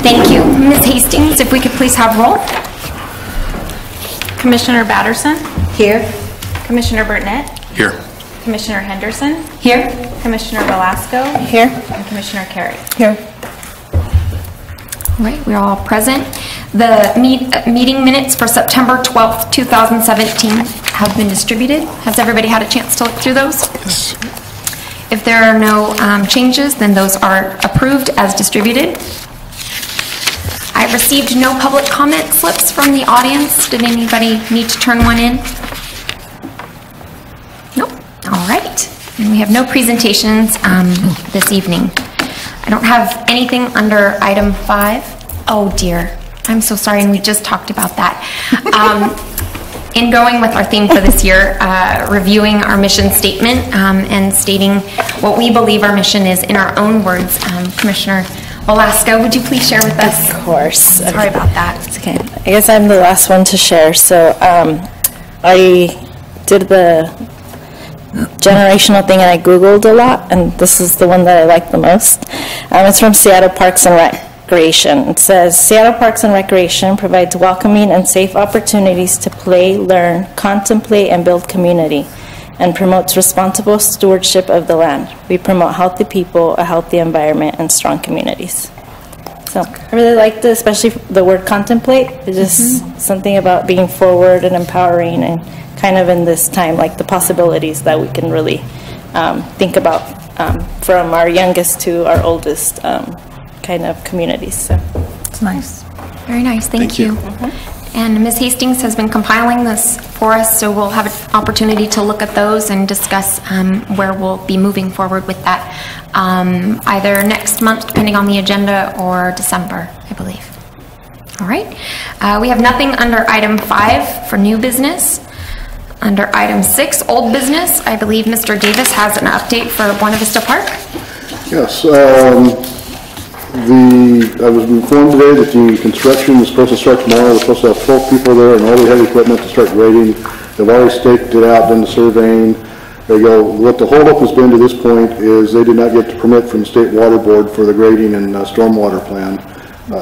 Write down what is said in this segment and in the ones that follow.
Thank you. Ms. Hastings, if we could please have roll. Commissioner Batterson? Here. Commissioner Burtnett? Here. Commissioner Henderson? Here. Commissioner Velasco? Here. And Commissioner Carey? Here. All right, we're all present. The meeting minutes for September 12th, 2017 have been distributed. Has everybody had a chance to look through those? Yes. If there are no changes, then those are approved as distributed. I received no public comment slips from the audience. Did anybody need to turn one in? Nope. All right. And we have no presentations this evening. I don't have anything under item 5. Oh dear. I'm so sorry, and we just talked about that. In going with our theme for this year, reviewing our mission statement and stating what we believe our mission is in our own words, Commissioner Velasco, would you please share with us? Of course. Sorry about that. It's okay. I guess I'm the last one to share. So I did the generational thing and I Googled a lot, and this is the one that I like the most. It's from Seattle Parks and Recreation. It says, Seattle Parks and Recreation provides welcoming and safe opportunities to play, learn, contemplate, and build community, and promotes responsible stewardship of the land. We promote healthy people, a healthy environment, and strong communities. So I really liked it, especially the word contemplate. It's just something about being forward and empowering, and kind of in this time, like the possibilities that we can really think about from our youngest to our oldest kind of communities. So it's nice. Very nice. Thank you. And Ms. Hastings has been compiling this for us, so we'll have an opportunity to look at those and discuss where we'll be moving forward with that, either next month, depending on the agenda, or December, I believe. All right. We have nothing under item 5 for new business. Under item 6, old business, I believe Mr. Davis has an update for Buena Vista Park. Yes. I was informed today that the construction is supposed to start tomorrow. We're supposed to have 12 people there and all the heavy equipment to start grading. They've already staked it out, done the surveying. There you go. What the holdup has been to this point is they did not get the permit from the State Water Board for the grading and stormwater plan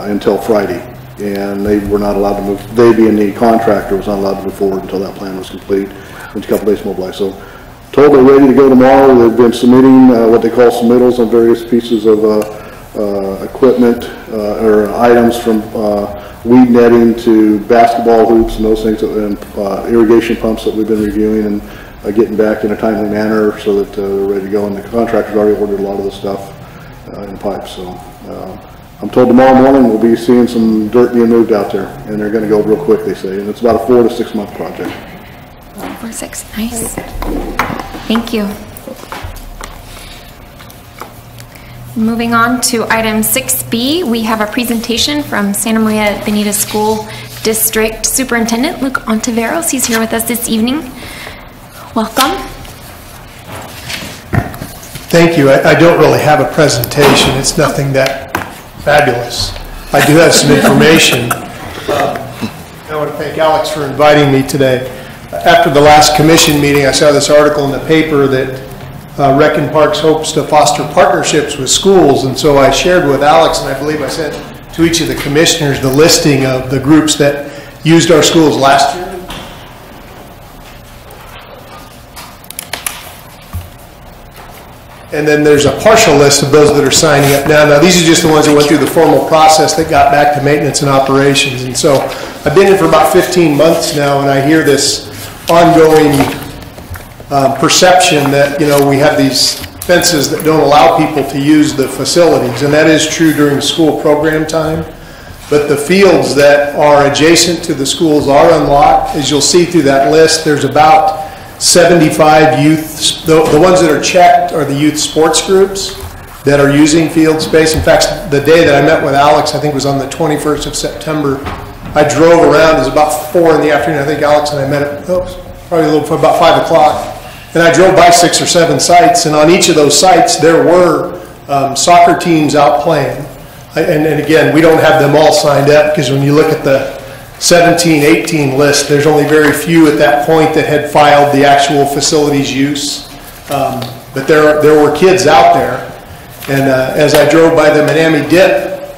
until Friday. And they were not allowed to move, they being the contractor was not allowed to move forward until that plan was complete. It's a couple days mobilized. So told they're ready to go tomorrow. They've been submitting what they call submittals on various pieces of equipment or items from weed netting to basketball hoops and those things, and irrigation pumps that we've been reviewing and getting back in a timely manner so that they're ready to go. And the contractor's already ordered a lot of the stuff in pipes. So I'm told tomorrow morning we'll be seeing some dirt being moved out there, and they're going to go real quick, they say. And it's about a 4 to 6 month project. 4 to 6, nice. Thank you. Moving on to item 6B, we have a presentation from Santa Maria Bonita School District Superintendent Luke Ontiveros. He's here with us this evening. Welcome. Thank you. I don't really have a presentation. It's nothing that fabulous. I do have some information. I want to thank Alex for inviting me today. After the last commission meeting, I saw this article in the paper that Rec and Parks hopes to foster partnerships with schools, and so I shared with Alex, and I believe I sent to each of the commissioners the listing of the groups that used our schools last year. And then there's a partial list of those that are signing up now. Now, these are just the ones that went through the formal process that got back to maintenance and operations. And so I've been in for about 15 months now, and I hear this ongoing perception that, you know, we have these fences that don't allow people to use the facilities, and that is true during school program time. But the fields that are adjacent to the schools are unlocked. As you'll see through that list, there's about 75 youth, the ones that are checked are the youth sports groups that are using field space. In fact, the day that I met with Alex, I think was on the 21st of September, I drove around. It was about 4 in the afternoon. I think Alex and I met at probably a little before about 5 o'clock. And I drove by 6 or 7 sites, and on each of those sites there were soccer teams out playing. And again, we don't have them all signed up, because when you look at the 17, 18 list, there's only very few at that point that had filed the actual facilities use. But there were kids out there. And as I drove by the Miami Dip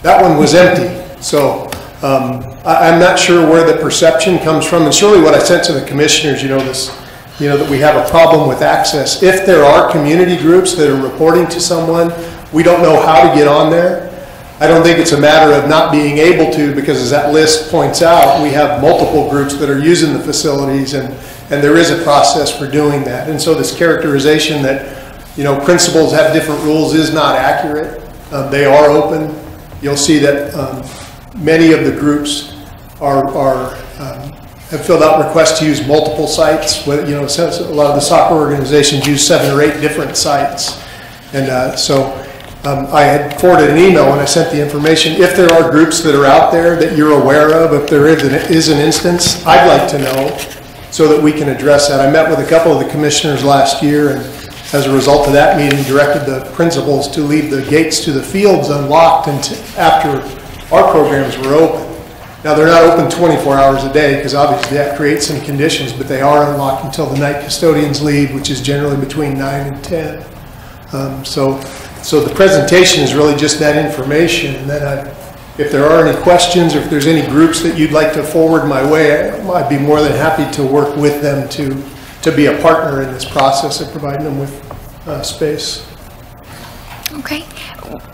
That one was empty. So I'm not sure where the perception comes from. And surely what I sent to the commissioners, that we have a problem with access. If there are community groups that are reporting to someone, we don't know how to get on there. I don't think it's a matter of not being able to, because as that list points out, we have multiple groups that are using the facilities, and there is a process for doing that. And so this characterization that, principals have different rules is not accurate. They are open. You'll see that many of the groups have filled out requests to use multiple sites. A lot of the soccer organizations use 7 or 8 different sites. And I had forwarded an email when I sent the information. If there are groups that are out there that you're aware of, if there is an instance, I'd like to know so that we can address that. I met with a couple of the commissioners last year, and as a result of that meeting, directed the principals to leave the gates to the fields unlocked after our programs were open. Now, they're not open 24 hours a day, because obviously that creates some conditions, but they are unlocked until the night custodians leave, which is generally between 9 and 10. So the presentation is really just that information. And then if there are any questions, or if there's any groups that you'd like to forward my way, I'd be more than happy to work with them to be a partner in this process of providing them with space. Okay.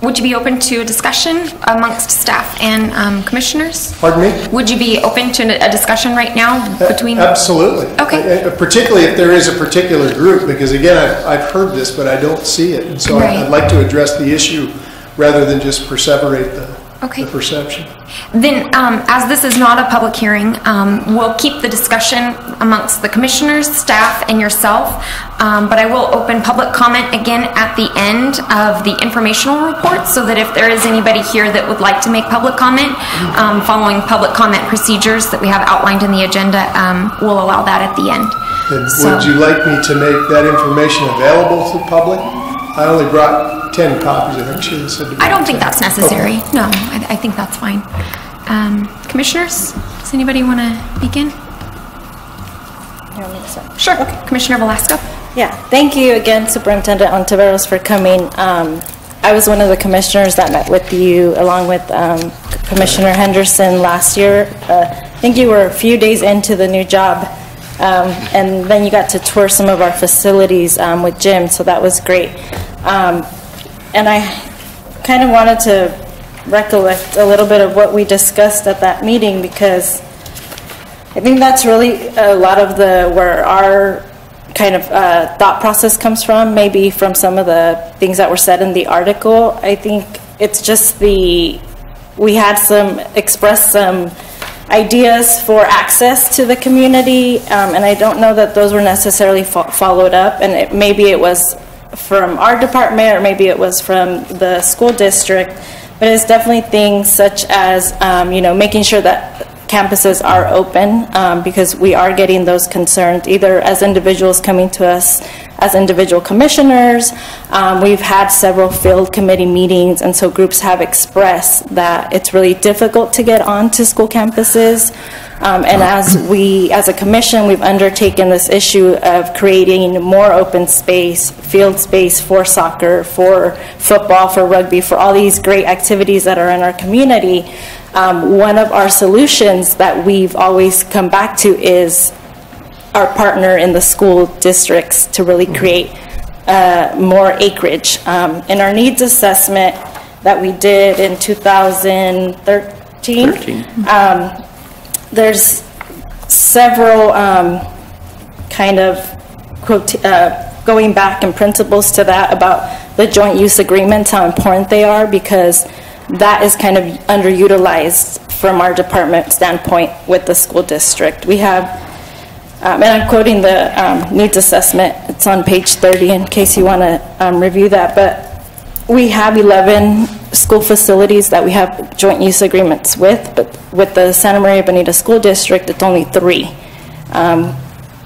Would you be open to a discussion amongst staff and commissioners? Pardon me? Would you be open to a discussion right now between? Absolutely. Okay. Particularly if there is a particular group, because again, I've heard this, but I don't see it. And so Right. I'd like to address the issue rather than just perseverate the perception. Then, as this is not a public hearing, we'll keep the discussion amongst the commissioners, staff, and yourself. But I will open public comment again at the end of the informational report, so that if there is anybody here that would like to make public comment, following public comment procedures that we have outlined in the agenda, we'll allow that at the end. And would you like me to make that information available to the public? I only brought 10 copies, I think she said. I don't think that's necessary. Okay. No, I think that's fine. Commissioners, does anybody want to begin? You want me to start? Sure. Okay. Commissioner Velasco. Yeah, thank you again, Superintendent Ontiveros, for coming. I was one of the commissioners that met with you along with Commissioner Henderson last year. I think you were a few days into the new job, and then you got to tour some of our facilities with Jim, so that was great. And I kind of wanted to recollect a little bit of what we discussed at that meeting, because I think that's really a lot of where our kind of thought process comes from, maybe from some of the things that were said in the article. I think it's just we had expressed some ideas for access to the community, and I don't know that those were necessarily followed up, and maybe it was from our department, or maybe it was from the school district, but it's definitely things such as, making sure that campuses are open, because we are getting those concerns, either as individuals coming to us as individual commissioners. We've had several field committee meetings, and so groups have expressed that it's really difficult to get onto school campuses. And as a commission, we've undertaken this issue of creating more open space, field space for soccer, for football, for rugby, for all these great activities that are in our community. One of our solutions that we've always come back to is our partner in the school districts to really create more acreage. In our needs assessment that we did in 2013, there's several kind of going back in principles to that about the joint use agreements, how important they are, because that is kind of underutilized from our department standpoint with the school district. We have, and I'm quoting the needs assessment, it's on page 30 in case you want to review that, but we have 11 school facilities that we have joint use agreements with, but with the Santa Maria Bonita School District, it's only 3.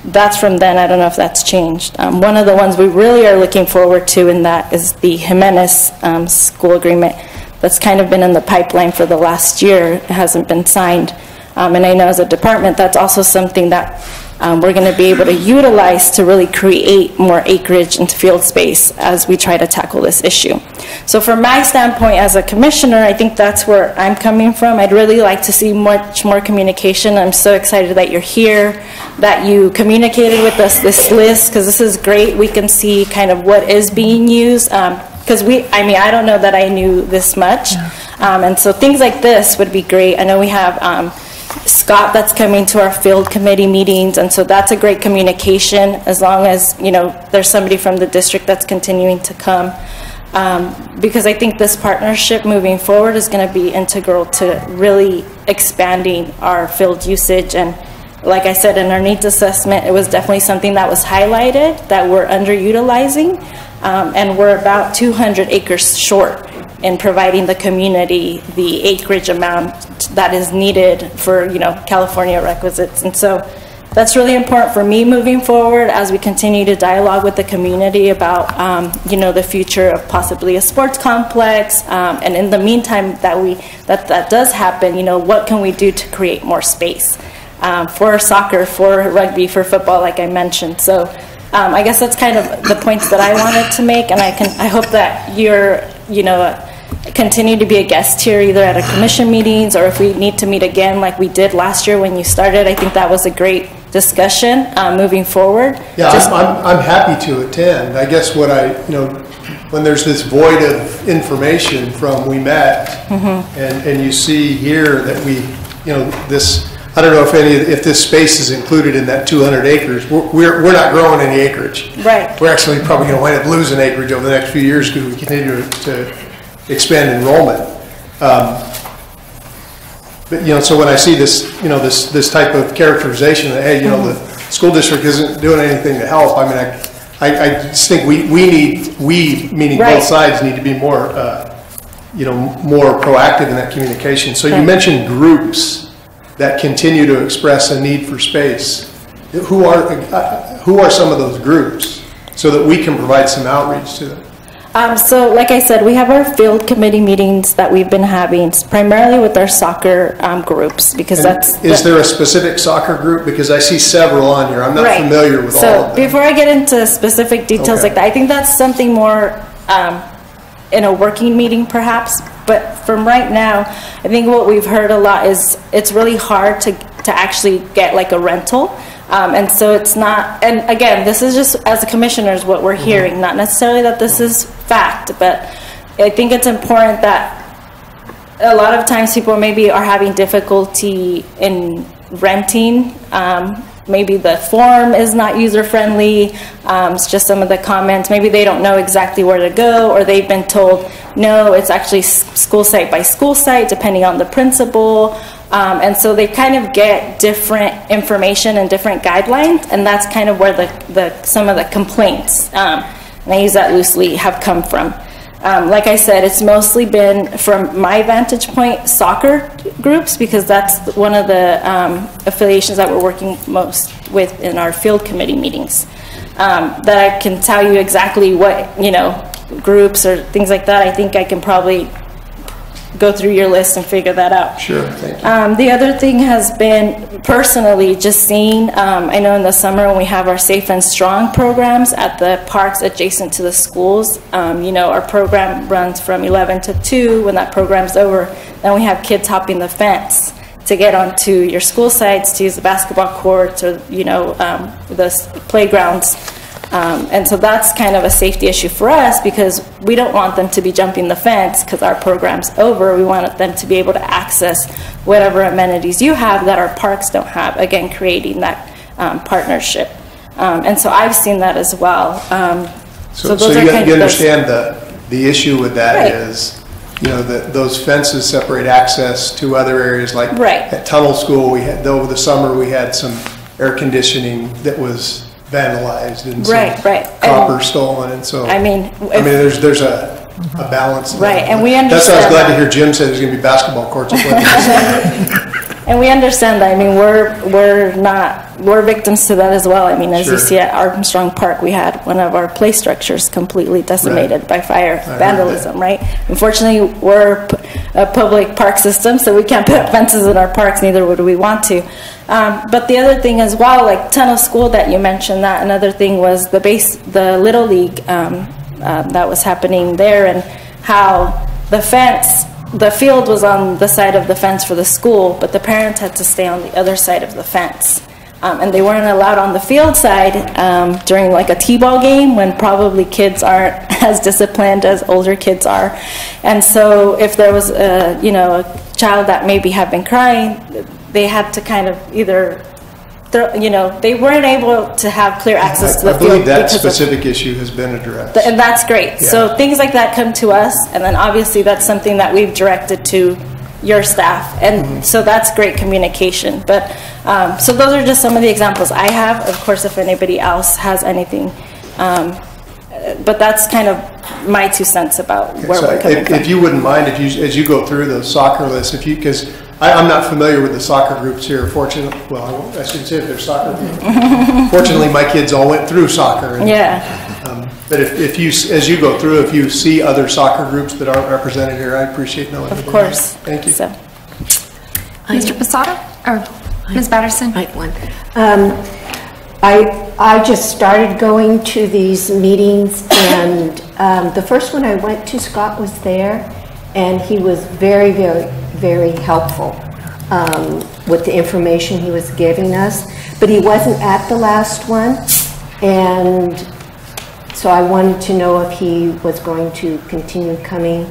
That's from then. I don't know if that's changed. One of the ones we really are looking forward to in that is the Jimenez school agreement. That's kind of been in the pipeline for the last year. It hasn't been signed. And I know as a department, that's also something that we're going to be able to utilize to really create more acreage and field space as we try to tackle this issue. So from my standpoint as a commissioner, I think that's where I'm coming from. I'd really like to see much more communication. I'm so excited that you're here, that you communicated with us this list, because this is great. We can see kind of what is being used. Because I don't know that I knew this much. And so things like this would be great. I know we have Scott that's coming to our field committee meetings, and so that's a great communication, as long as, you know, there's somebody from the district that's continuing to come. Because I think this partnership moving forward is going to be integral to really expanding our field usage. And like I said, in our needs assessment, it was definitely something that was highlighted that we're underutilizing. And we're about 200 acres short in providing the community the acreage amount that is needed for, you know, California requisites. And so that's really important for me moving forward as we continue to dialogue with the community about, you know, the future of possibly a sports complex. And in the meantime that does happen, you know, what can we do to create more space for soccer, for rugby, for football, like I mentioned. So I guess that's kind of the points that I wanted to make, and I hope that you're, you know, continue to be a guest here, either at a commission meetings, or if we need to meet again like we did last year when you started. I think that was a great discussion moving forward. Yeah, I'm happy to attend. I guess what when there's this void of information from we met, and you see here that we, you know, this, I don't know if this space is included in that 200 acres. We're not growing any acreage. Right. We're actually probably going to wind up losing acreage over the next few years because we continue to expand enrollment. But, you know, so when I see this, you know, this type of characterization that, hey, you know, the school district isn't doing anything to help. I mean, I just think we meaning right. both sides, need to be more, you know, more proactive in that communication. So you mentioned groups that continue to express a need for space. Who are some of those groups so that we can provide some outreach to them? So like I said, we have our field committee meetings that we've been having primarily with our soccer groups, because Is there a specific soccer group? Because I see several on here. I'm not familiar with all of them. So before I get into specific details like that, I think that's something more in a working meeting perhaps. But from right now, I think what we've heard a lot is it's really hard to actually get like a rental. And so it's not, and again, this is just as a commissioners what we're hearing, not necessarily that this is fact, but I think it's important that a lot of times people maybe are having difficulty in renting. Maybe the form is not user-friendly. It's just some of the comments. Maybe they don't know exactly where to go, or they've been told, no, it's actually school site by school site, depending on the principal. And so they kind of get different information and different guidelines, and that's kind of where some of the complaints, and I use that loosely, have come from. Like I said, it's mostly been, from my vantage point, soccer groups, because that's one of the affiliations that we're working most with in our field committee meetings. That I can tell you exactly what, you know, groups or things like that. I think I can probably go through your list and figure that out. Sure, thank you. The other thing has been personally just seeing, I know in the summer when we have our Safe and Strong programs at the parks adjacent to the schools, you know, our program runs from 11 to 2. When that program's over, then we have kids hopping the fence to get onto your school sites, to use the basketball courts or, you know, the playgrounds. And so that's kind of a safety issue for us, because we don't want them to be jumping the fence because our program's over. We want them to be able to access whatever amenities you have that our parks don't have, again, creating that partnership. And so I've seen that as well. So you understand the issue with that is, you know, that those fences separate access to other areas, like at Tunnel School, we had, over the summer, we had some air conditioning that was vandalized and some copper stolen, and so I mean there's a balance there. And we understand. That's why I was glad to hear Jim say there's going to be basketball courts. And we understand that. I mean, we're not we're victims to that as well. I mean, as you Sure. see at Armstrong Park, we had one of our play structures completely decimated by fire heard vandalism, right? Unfortunately, we're a public park system, so we can't put up fences in our parks, neither would we want to. But the other thing as well, like Tunnel School that you mentioned, that another thing was the Little League that was happening there, and how the field was on the side of the fence for the school, but the parents had to stay on the other side of the fence. And they weren't allowed on the field side during like a t-ball game, when probably kids aren't as disciplined as older kids are. And so if there was a child that maybe had been crying, they had to kind of either they weren't able to have clear access to the field. I believe that specific issue has been addressed. And that's great. Yeah. So things like that come to us, and then obviously that's something that we've directed to your staff, and so that's great communication. But so those are just some of the examples I have. Of course, if anybody else has anything, but that's kind of my 2 cents about where we're coming from. If you wouldn't mind, as you go through the soccer list, because I'm not familiar with the soccer groups here. Fortunately, well, I shouldn't say if they're soccer groups. Fortunately, my kids all went through soccer. And, but if you, as you go through, if you see other soccer groups that aren't represented here, I appreciate knowing. Of course. Thank you. So. Mr. Posada or Ms. Batterson? I have one. I just started going to these meetings, and the first one I went to, Scott was there, and he was very, very, very helpful with the information he was giving us. But he wasn't at the last one, and so I wanted to know if he was going to continue coming,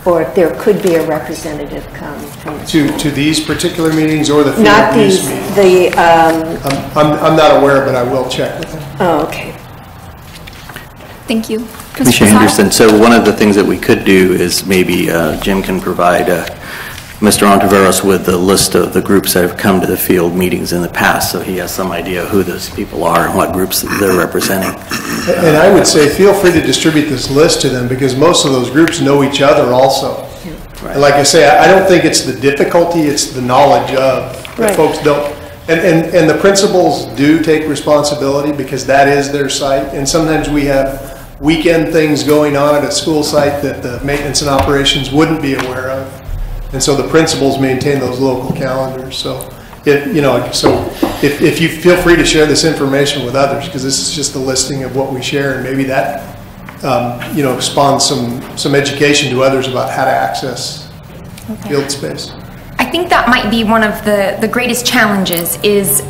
or if there could be a representative come from To these particular meetings or the field not use these, meetings? I'm not aware, but I will check with him. Oh, okay. Thank you. Commissioner Henderson, so one of the things that we could do is maybe Jim can provide Mr. Ontiveros with the list of the groups that have come to the field meetings in the past, so he has some idea who those people are and what groups they're representing. And I would say feel free to distribute this list to them, because most of those groups know each other also. Right. And like I say, I don't think it's the difficulty, it's the knowledge of. That folks don't. And the principals do take responsibility, because that is their site. And sometimes we have weekend things going on at a school site that the maintenance and operations wouldn't be aware of. And so the principals maintain those local calendars. So if you feel free to share this information with others, because this is just a listing of what we share, and maybe that spawns some education to others about how to access field space. I think that might be one of the greatest challenges is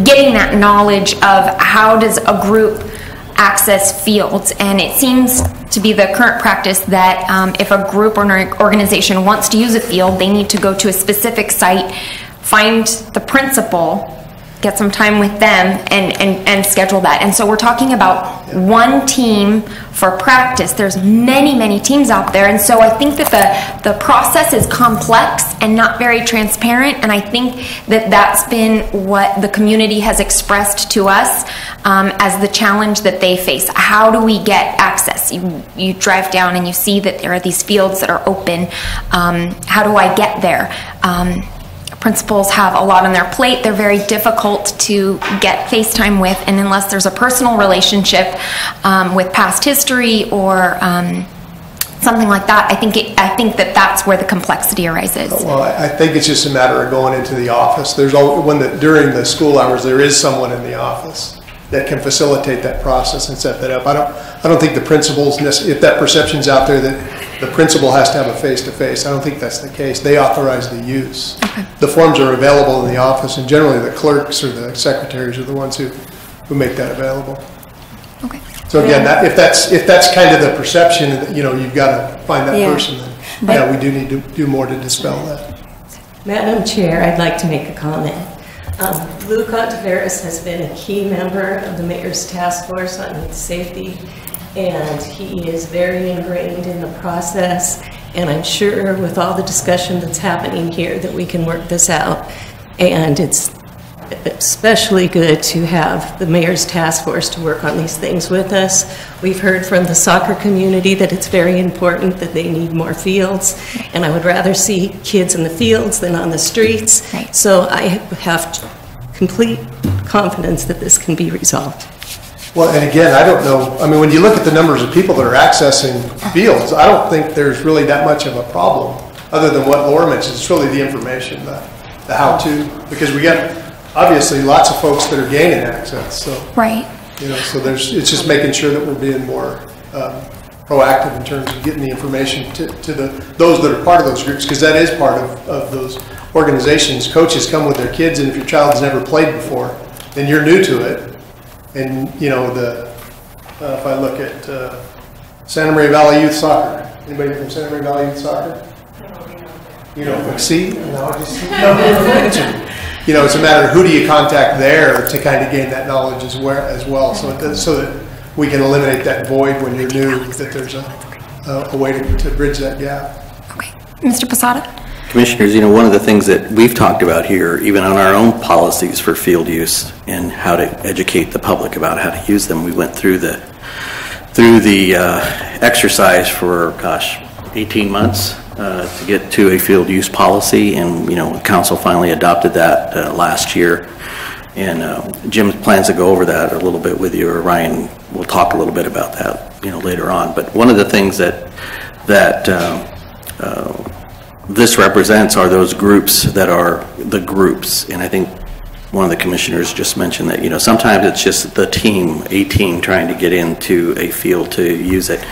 getting that knowledge of how does a group access fields. And it seems to be the current practice that if a group or an organization wants to use a field, they need to go to a specific site, find the principal, get some time with them, and schedule that. And so we're talking about one team for practice. There's many teams out there, and so I think that the process is complex and not very transparent, and I think that that's been what the community has expressed to us as the challenge that they face. How do we get access? You drive down and you see that there are these fields that are open. How do I get there? Principals have a lot on their plate. They're very difficult to get FaceTime with, and unless there's a personal relationship with past history or something like that, I think that that's where the complexity arises. Well, I think it's just a matter of going into the office. There's during the school hours, there is someone in the office that can facilitate that process and set that up. I don't think the principals, if that perception's out there that the principal has to have a face-to-face, I don't think that's the case. They authorize the use. Okay. The forms are available in the office, and generally the clerks or the secretaries are the ones who make that available. Okay. So again, if that's kind of the perception, you've got to find that person. Then, we do need to do more to dispel that. Madam Chair, I'd like to make a comment. Luke Ontiveros has been a key member of the Mayor's Task Force on Safety, and he is very ingrained in the process, and I'm sure with all the discussion that's happening here that we can work this out. And it's especially good to have the Mayor's Task Force to work on these things with us. We've heard from the soccer community that it's very important that they need more fields, and I would rather see kids in the fields than on the streets. Right. So I have complete confidence that this can be resolved. Well, and again, I don't know, I mean, when you look at the numbers of people that are accessing fields, I don't think there's really that much of a problem, other than what Laura mentioned. It's really the information, the how-to, because we got, obviously, lots of folks that are gaining access, so. Right. You know, so it's just making sure that we're being more proactive in terms of getting the information to those that are part of those groups, because that is part of those organizations. Coaches come with their kids, and if your child has never played before, and you're new to it, and, you know, if I look at Santa Maria Valley Youth Soccer, anybody from Santa Maria Valley Youth Soccer? You know, see, no, just, you know, it's a matter of who do you contact there to kind of gain that knowledge as well, so that we can eliminate that void when you're new, that there's a way to bridge that gap. Okay. Mr. Posada? Commissioners, you know, one of the things that we've talked about here, even on our own policies for field use and how to educate the public about how to use them, we went through the exercise for, 18 months to get to a field use policy, and, you know, council finally adopted that last year. And Jim plans to go over that a little bit with you, or Ryan will talk a little bit about that, you know, later on. But one of the things that this represents are those groups that are the groups. And I think one of the commissioners just mentioned that, you know, sometimes it's just the team, a team trying to get into a field to use it.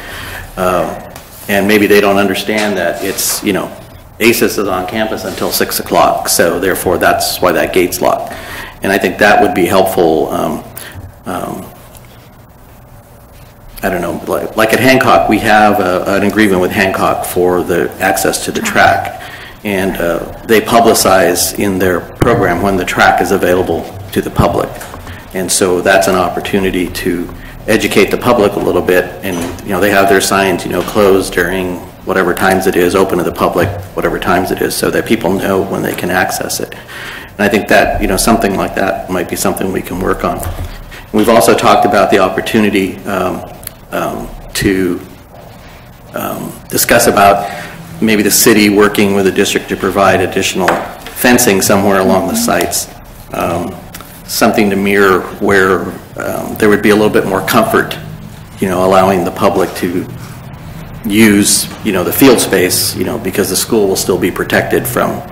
And maybe they don't understand that it's, you know, ACES is on campus until 6 o'clock. So therefore, that's why that gate's locked. And I think that would be helpful. I don't know, like at Hancock, we have an agreement with Hancock for the access to the track. And they publicize in their program when the track is available to the public. And so that's an opportunity to educate the public a little bit. And, you know, they have their signs, you know, closed during whatever times it is, open to the public, whatever times it is, so that people know when they can access it. And I think that, you know, something like that might be something we can work on. We've also talked about the opportunity to discuss about maybe the city working with the district to provide additional fencing somewhere along the sites. Something to mirror where there would be a little bit more comfort, you know, allowing the public to use, you know, the field space, you know, because the school will still be protected from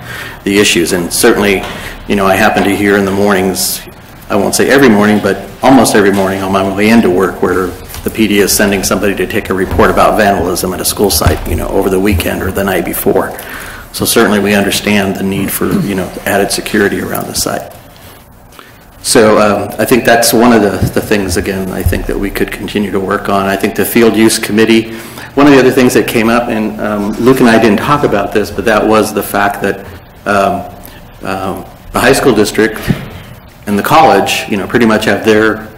the issues. And certainly, you know, I happen to hear in the mornings, I won't say every morning, but almost every morning on my way into work, where the PD is sending somebody to take a report about vandalism at a school site, you know, over the weekend or the night before. So certainly we understand the need for, you know, added security around the site. So I think that's one of the things, again, I think that we could continue to work on. I think the field use committee, one of the other things that came up, and Luke and I didn't talk about this, but that was the fact that the high school district and the college, you know, pretty much have their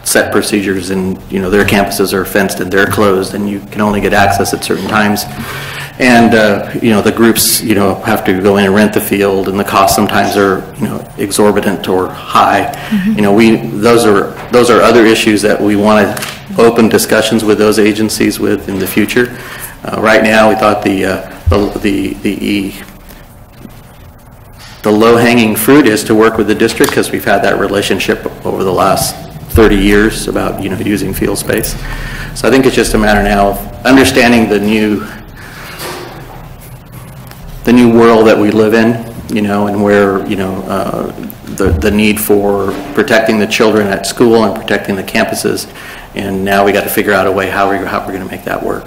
set procedures, and, you know, their campuses are fenced and they're closed, and you can only get access at certain times. And, you know, the groups, you know, have to go in and rent the field, and the costs sometimes are, you know, exorbitant or high. You know, those are other issues that we want to open discussions with those agencies with in the future. Right now, we thought the low-hanging fruit is to work with the district, because we've had that relationship over the last 30 years about, you know, using field space. So I think it's just a matter now of understanding the new world that we live in, you know, and where, you know, the need for protecting the children at school and protecting the campuses. And now we got to figure out a way how we're going to make that work.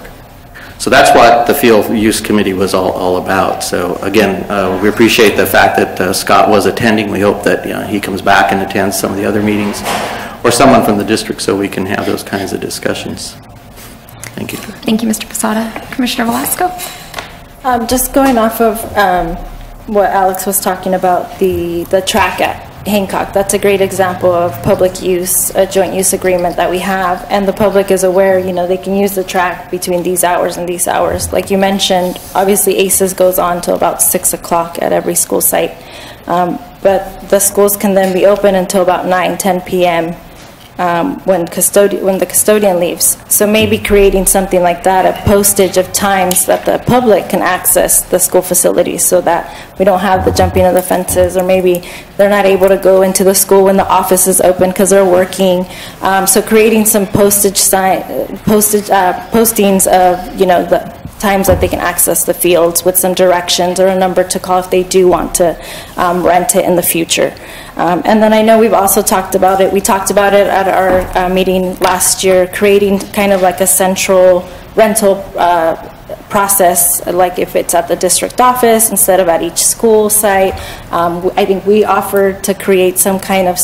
So that's what the Field Use Committee was all about. So again, we appreciate the fact that Scott was attending. We hope that, you know, he comes back and attends some of the other meetings, or someone from the district, so we can have those kinds of discussions. Thank you. Thank you, Mr. Posada. Commissioner Velasco? Just going off of what Alex was talking about, the track at Hancock, that's a great example of public use, a joint use agreement that we have, and the public is aware, you know, they can use the track between these hours and these hours. Like you mentioned, obviously ACES goes on till about 6 o'clock at every school site, but the schools can then be open until about 9, 10 p.m. when the custodian leaves. So maybe creating something like that, a postage of times that the public can access the school facilities, so that we don't have the jumping of the fences, or maybe they're not able to go into the school when the office is open because they're working. So creating some postings of, the times that they can access the fields with some directions or a number to call if they do want to rent it in the future. And then I know we've also talked about it. We talked about it at our meeting last year, creating kind of like a central rental process, like if it's at the district office instead of at each school site. I think we offered to create some kind of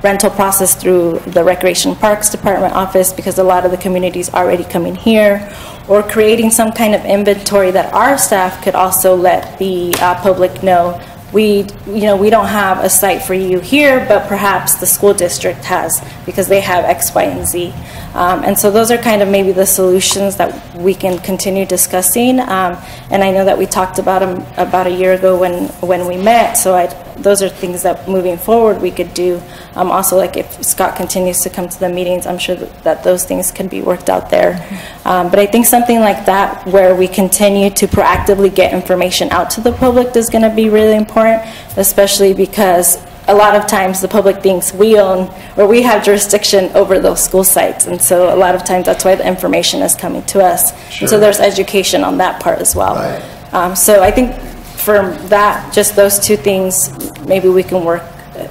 rental process through the Recreation Parks Department office, because a lot of the community is already coming here, or creating some kind of inventory that our staff could also let the public know. We don't have a site for you here, but perhaps the school district has, because they have X, Y, and Z. And so those are kind of maybe the solutions that we can continue discussing. And I know that we talked about them about a year ago when we met. So those are things that moving forward we could do. Also, like if Scott continues to come to the meetings, I'm sure that those things can be worked out there. But I think something like that, where we continue to proactively get information out to the public, is going to be really important, especially because a lot of times the public thinks we own or we have jurisdiction over those school sites. And so a lot of times that's why the information is coming to us. Sure. And so there's education on that part as well. Right. So I think for that, just those two things, maybe we can work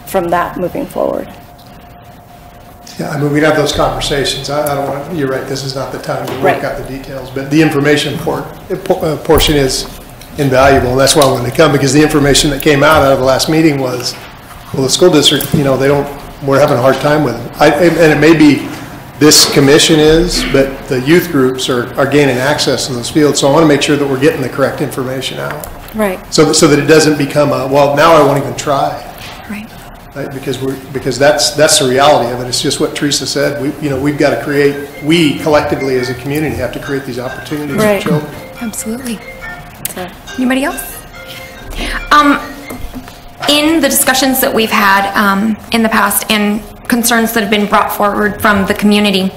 from that moving forward. Yeah, I mean, we'd have those conversations. I don't want, you're right, this is not the time to work out the details, but the information portion is invaluable, and that's why I wanted to come, because the information that came out of the last meeting was, well, the school district, we're having a hard time with it. And it may be this commission is, but the youth groups are gaining access to those fields, so I want to make sure that we're getting the correct information out. Right. So that it doesn't become well, now I won't even try. Right. Because that's the reality of it. It's just what Teresa said. We've got to create. We collectively as a community have to create these opportunities for children. Absolutely. Anybody else? In the discussions that we've had in the past and concerns that have been brought forward from the community,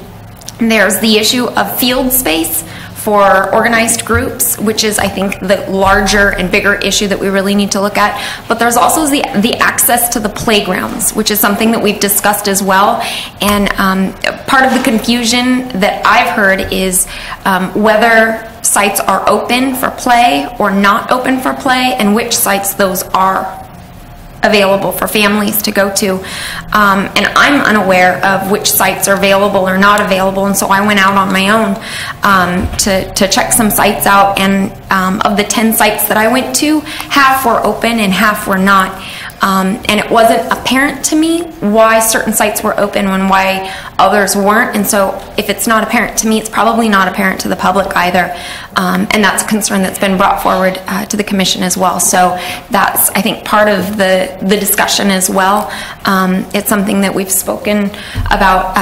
there's the issue of field space for organized groups, which is, I think, the larger and bigger issue that we really need to look at. But there's also the access to the playgrounds, which is something that we've discussed as well. And part of the confusion that I've heard is whether sites are open for play or not open for play, and which sites those are available for families to go to. And I'm unaware of which sites are available or not available, and so I went out on my own to check some sites out, and of the 10 sites that I went to, half were open and half were not. And it wasn't apparent to me why certain sites were open and why others weren't. And so if it's not apparent to me, it's probably not apparent to the public either. And that's a concern that's been brought forward to the commission as well. So that's, I think, part of the discussion as well. It's something that we've spoken about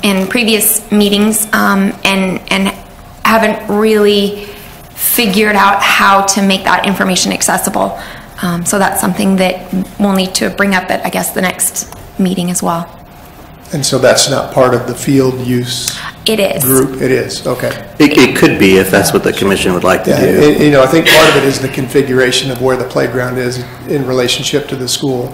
in previous meetings and haven't really figured out how to make that information accessible. So that's something that we'll need to bring up at, I guess, the next meeting as well. And so that's not part of the field use It is. Group? It is, okay. It could be if that's what the commission would like to do. I think part of it is the configuration of where the playground is in relationship to the school.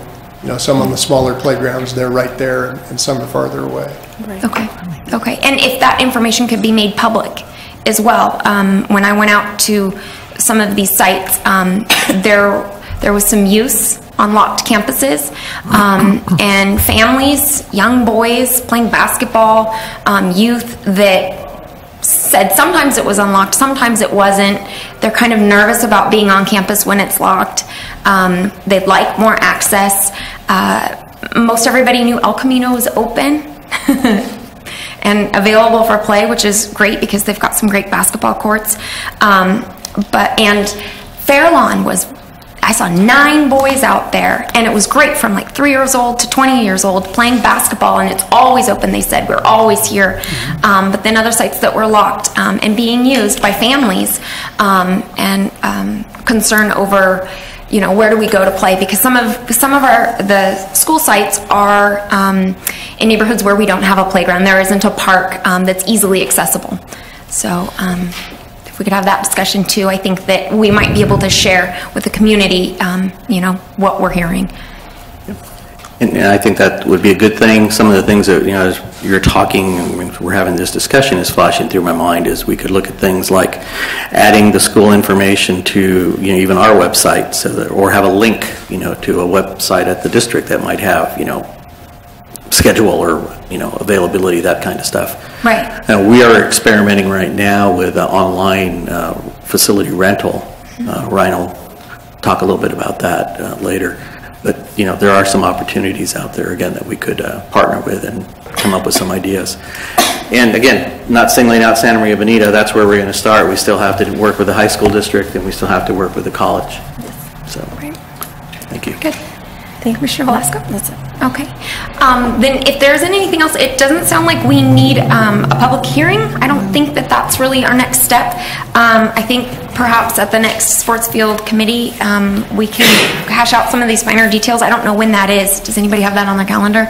Some of the smaller playgrounds, they're right there, and some are farther away. Right. Okay. And if that information could be made public as well. When I went out to some of these sites, there was some use on locked campuses, and families, young boys playing basketball, youth that said sometimes it was unlocked, sometimes it wasn't. They're kind of nervous about being on campus when it's locked. They'd like more access. Most everybody knew El Camino was open and available for play, which is great because they've got some great basketball courts. And Fairlawn I saw 9 boys out there, and it was great, from like 3 years old to 20 years old, playing basketball, and it's always open. They said we're always here. But then other sites that were locked and being used by families, and concern over where do we go to play? Because some of the school sites are in neighborhoods where we don't have a playground. There isn't a park that's easily accessible. So if we could have that discussion too, I think that we might be able to share with the community, what we're hearing. And I think that would be a good thing. Some of the things that, as you're talking and we're having this discussion is flashing through my mind is we could look at things like adding the school information to, even our website, so that, or have a link, to a website at the district that might have, schedule or, availability, that kind of stuff. Right. We are experimenting right now with online facility rental. Ryan will talk a little bit about that later. But, there are some opportunities out there, again, that we could partner with and come up with some ideas. And again, not singling out Santa Maria Bonita, that's where we're going to start. We still have to work with the high school district, and we still have to work with the college. So, Great. Thank you. Good. Thank you, Commissioner Velasco. That's it. Okay. Then if there isn't anything else, it doesn't sound like we need a public hearing. I don't think that that's really our next step. I think perhaps at the next sports field committee, we can hash out some of these finer details. I don't know when that is. Does anybody have that on their calendar?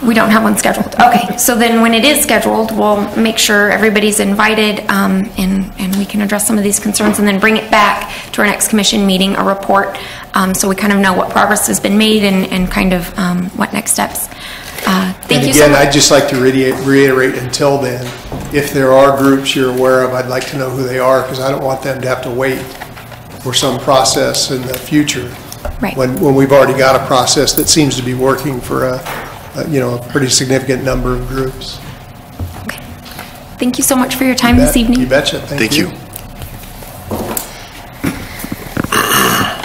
We don't have one scheduled. Okay, so then when it is scheduled, we'll make sure everybody's invited, and we can address some of these concerns and then bring it back to our next commission meeting, a report, so we kind of know what progress has been made and kind of what next steps. Thank you so much. I'd just like to reiterate until then, if there are groups you're aware of, I'd like to know who they are, because I don't want them to have to wait for some process in the future. Right. When we've already got a process that seems to be working for a pretty significant number of groups. Okay. Thank you so much for your time this evening. You betcha. Thank you.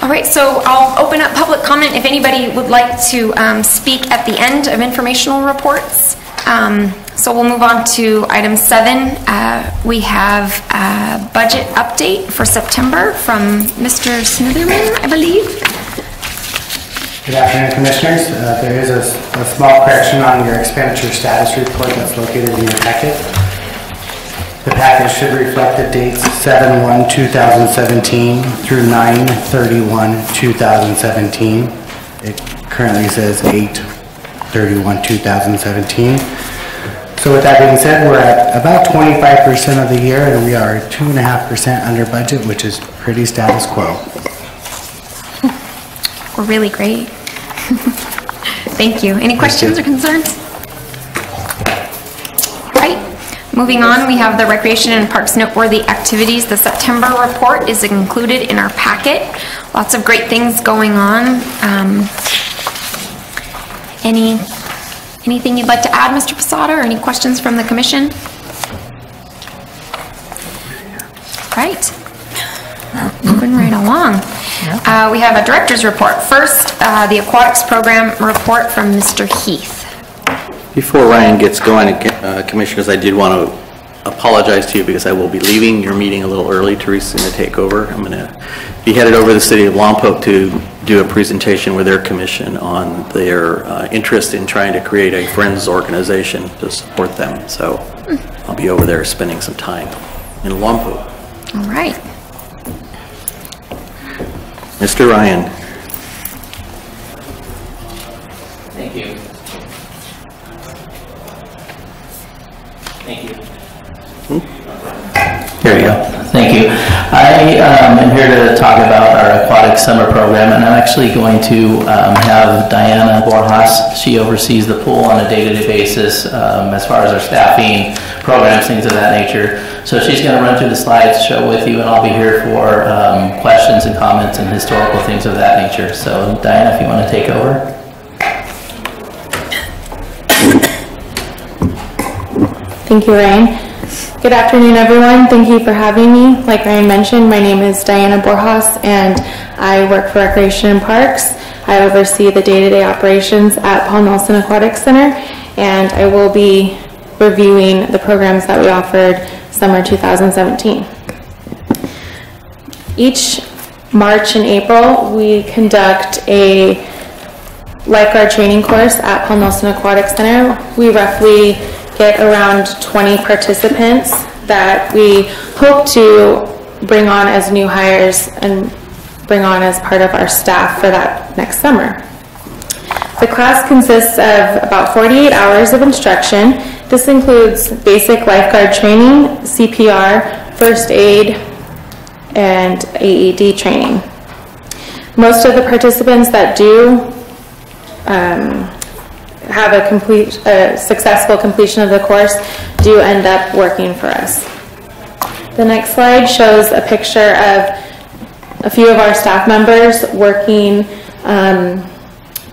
All right, so I'll open up public comment if anybody would like to speak at the end of informational reports. So we'll move on to item 7. We have a budget update for September from Mr. Smitherman, I believe. Good afternoon, Commissioners. There is a small correction on your expenditure status report that's located in your packet. The package should reflect the dates 7/1/2017 through 9/31/2017. It currently says 8/31/2017. So with that being said, we're at about 25% of the year, and we are 2.5% under budget, which is pretty status quo. We're really great. Thank you. Any questions or concerns? Right. Moving on, we have the Recreation and Parks Noteworthy Activities. The September report is included in our packet. Lots of great things going on. Anything you'd like to add, Mr. Posada, or any questions from the Commission? Right. Moving right along. We have a director's report. First, the Aquatics Program report from Mr. Heath. Before Ryan gets going, Commissioners, I did want to apologize to you because I will be leaving your meeting a little early. Teresa's going to take over. I'm going to be headed over to the city of Lompoc to do a presentation with their commission on their interest in trying to create a Friends organization to support them. So I'll be over there spending some time in Lompoc. All right. Mr. Ryan. Thank you. Thank you. Here we go. Thank you. I am here to talk about our aquatic summer program, and I'm actually going to have Diana Borjas. She oversees the pool on a day-to-day basis as far as our staffing, programs, things of that nature. So she's going to run through the slides, show with you, and I'll be here for questions and comments and historical things of that nature. So Diana, if you want to take over. Thank you, Ryan. Good afternoon, everyone. Thank you for having me. Like Ryan mentioned, my name is Diana Borjas, and I work for Recreation and Parks. I oversee the day-to-day operations at Paul Nelson Aquatic Center, and I will be reviewing the programs that we offered summer 2017. Each March and April, we conduct a lifeguard training course at Paul Nelson Aquatic Center. We roughly get around 20 participants that we hope to bring on as new hires and bring on as part of our staff for that next summer. The class consists of about 48 hours of instruction. This includes basic lifeguard training, CPR, first aid, and AED training. Most of the participants that do have a successful completion of the course do end up working for us. The next slide shows a picture of a few of our staff members working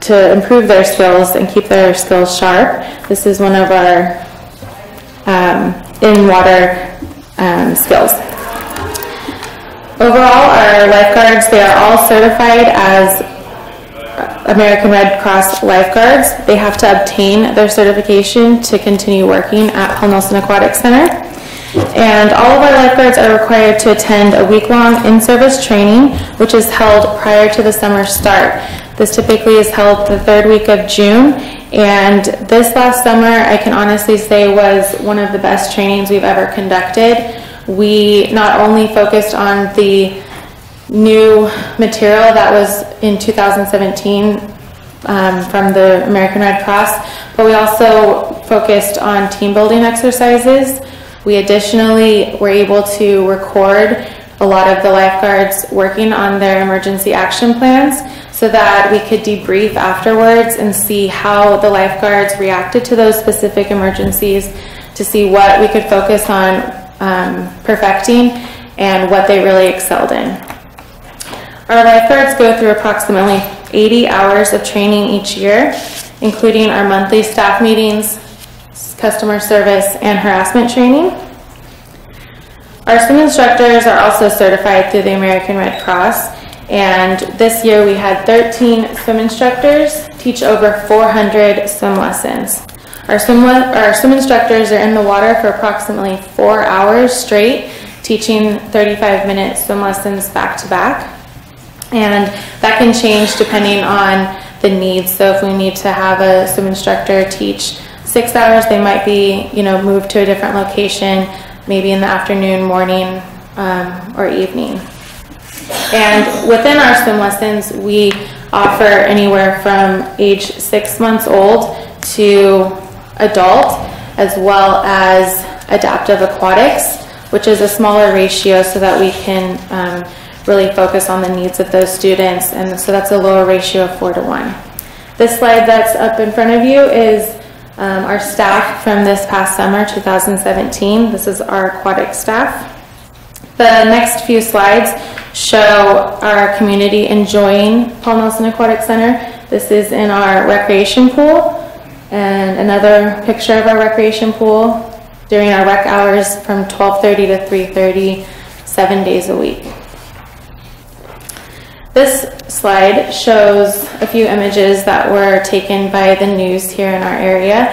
to improve their skills and keep their skills sharp. This is one of our in-water skills. Overall, our lifeguards, they are all certified as American Red Cross lifeguards. They have to obtain their certification to continue working at Paul Nelson Aquatic Center. And all of our lifeguards are required to attend a week-long in-service training, which is held prior to the summer start. This typically is held the third week of June, and this last summer, I can honestly say, was one of the best trainings we've ever conducted. We not only focused on the new material that was in 2017 from the American Red Cross, but we also focused on team building exercises. We additionally were able to record a lot of the lifeguards working on their emergency action plans so that we could debrief afterwards and see how the lifeguards reacted to those specific emergencies, to see what we could focus on perfecting and what they really excelled in. Our lifeguards go through approximately 80 hours of training each year, including our monthly staff meetings, customer service, and harassment training. Our swim instructors are also certified through the American Red Cross, and this year we had 13 swim instructors teach over 400 swim lessons. Our swim instructors are in the water for approximately 4 hours straight, teaching 35-minute swim lessons back to back. And that can change depending on the needs. So if we need to have a swim instructor teach 6 hours, they might be, moved to a different location, maybe in the afternoon, morning, or evening. And within our swim lessons, we offer anywhere from age 6 months old to adult, as well as adaptive aquatics, which is a smaller ratio so that we can really focus on the needs of those students, and so that's a lower ratio of 4-to-1. This slide that's up in front of you is our staff from this past summer, 2017. This is our aquatic staff. The next few slides show our community enjoying Paul Nelson Aquatic Center. This is in our recreation pool, and another picture of our recreation pool during our rec hours from 12:30 to 3:30, 7 days a week. This slide shows a few images that were taken by the news here in our area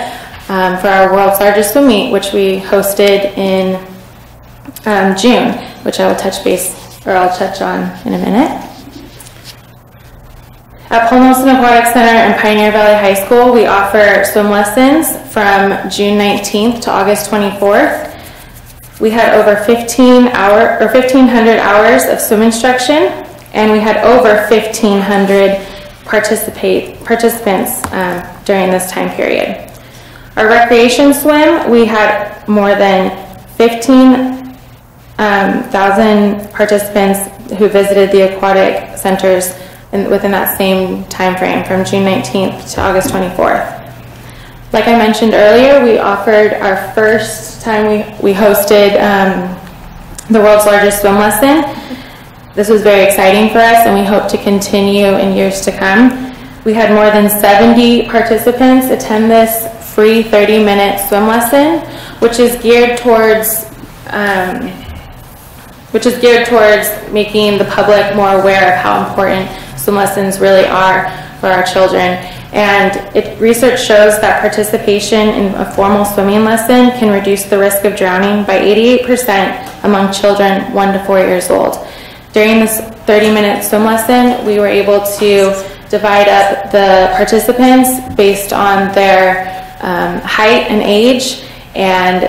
for our world's largest swim meet, which we hosted in June, which I'll touch on in a minute. At Paul Nelson Aquatic Center and Pioneer Valley High School, we offer swim lessons from June 19th to August 24th. We had over 1,500 hours of swim instruction, and we had over 1,500 participants during this time period. Our recreation swim, we had more than 15,000 participants who visited the aquatic centers within that same time frame from June 19th to August 24th. Like I mentioned earlier, we offered our first time we hosted the world's largest swim lesson. This was very exciting for us, and we hope to continue in years to come. We had more than 70 participants attend this free 30-minute swim lesson, which is geared towards making the public more aware of how important swim lessons really are for our children. And research shows that participation in a formal swimming lesson can reduce the risk of drowning by 88% among children 1 to 4 years old. During this 30-minute swim lesson, we were able to divide up the participants based on their height and age, and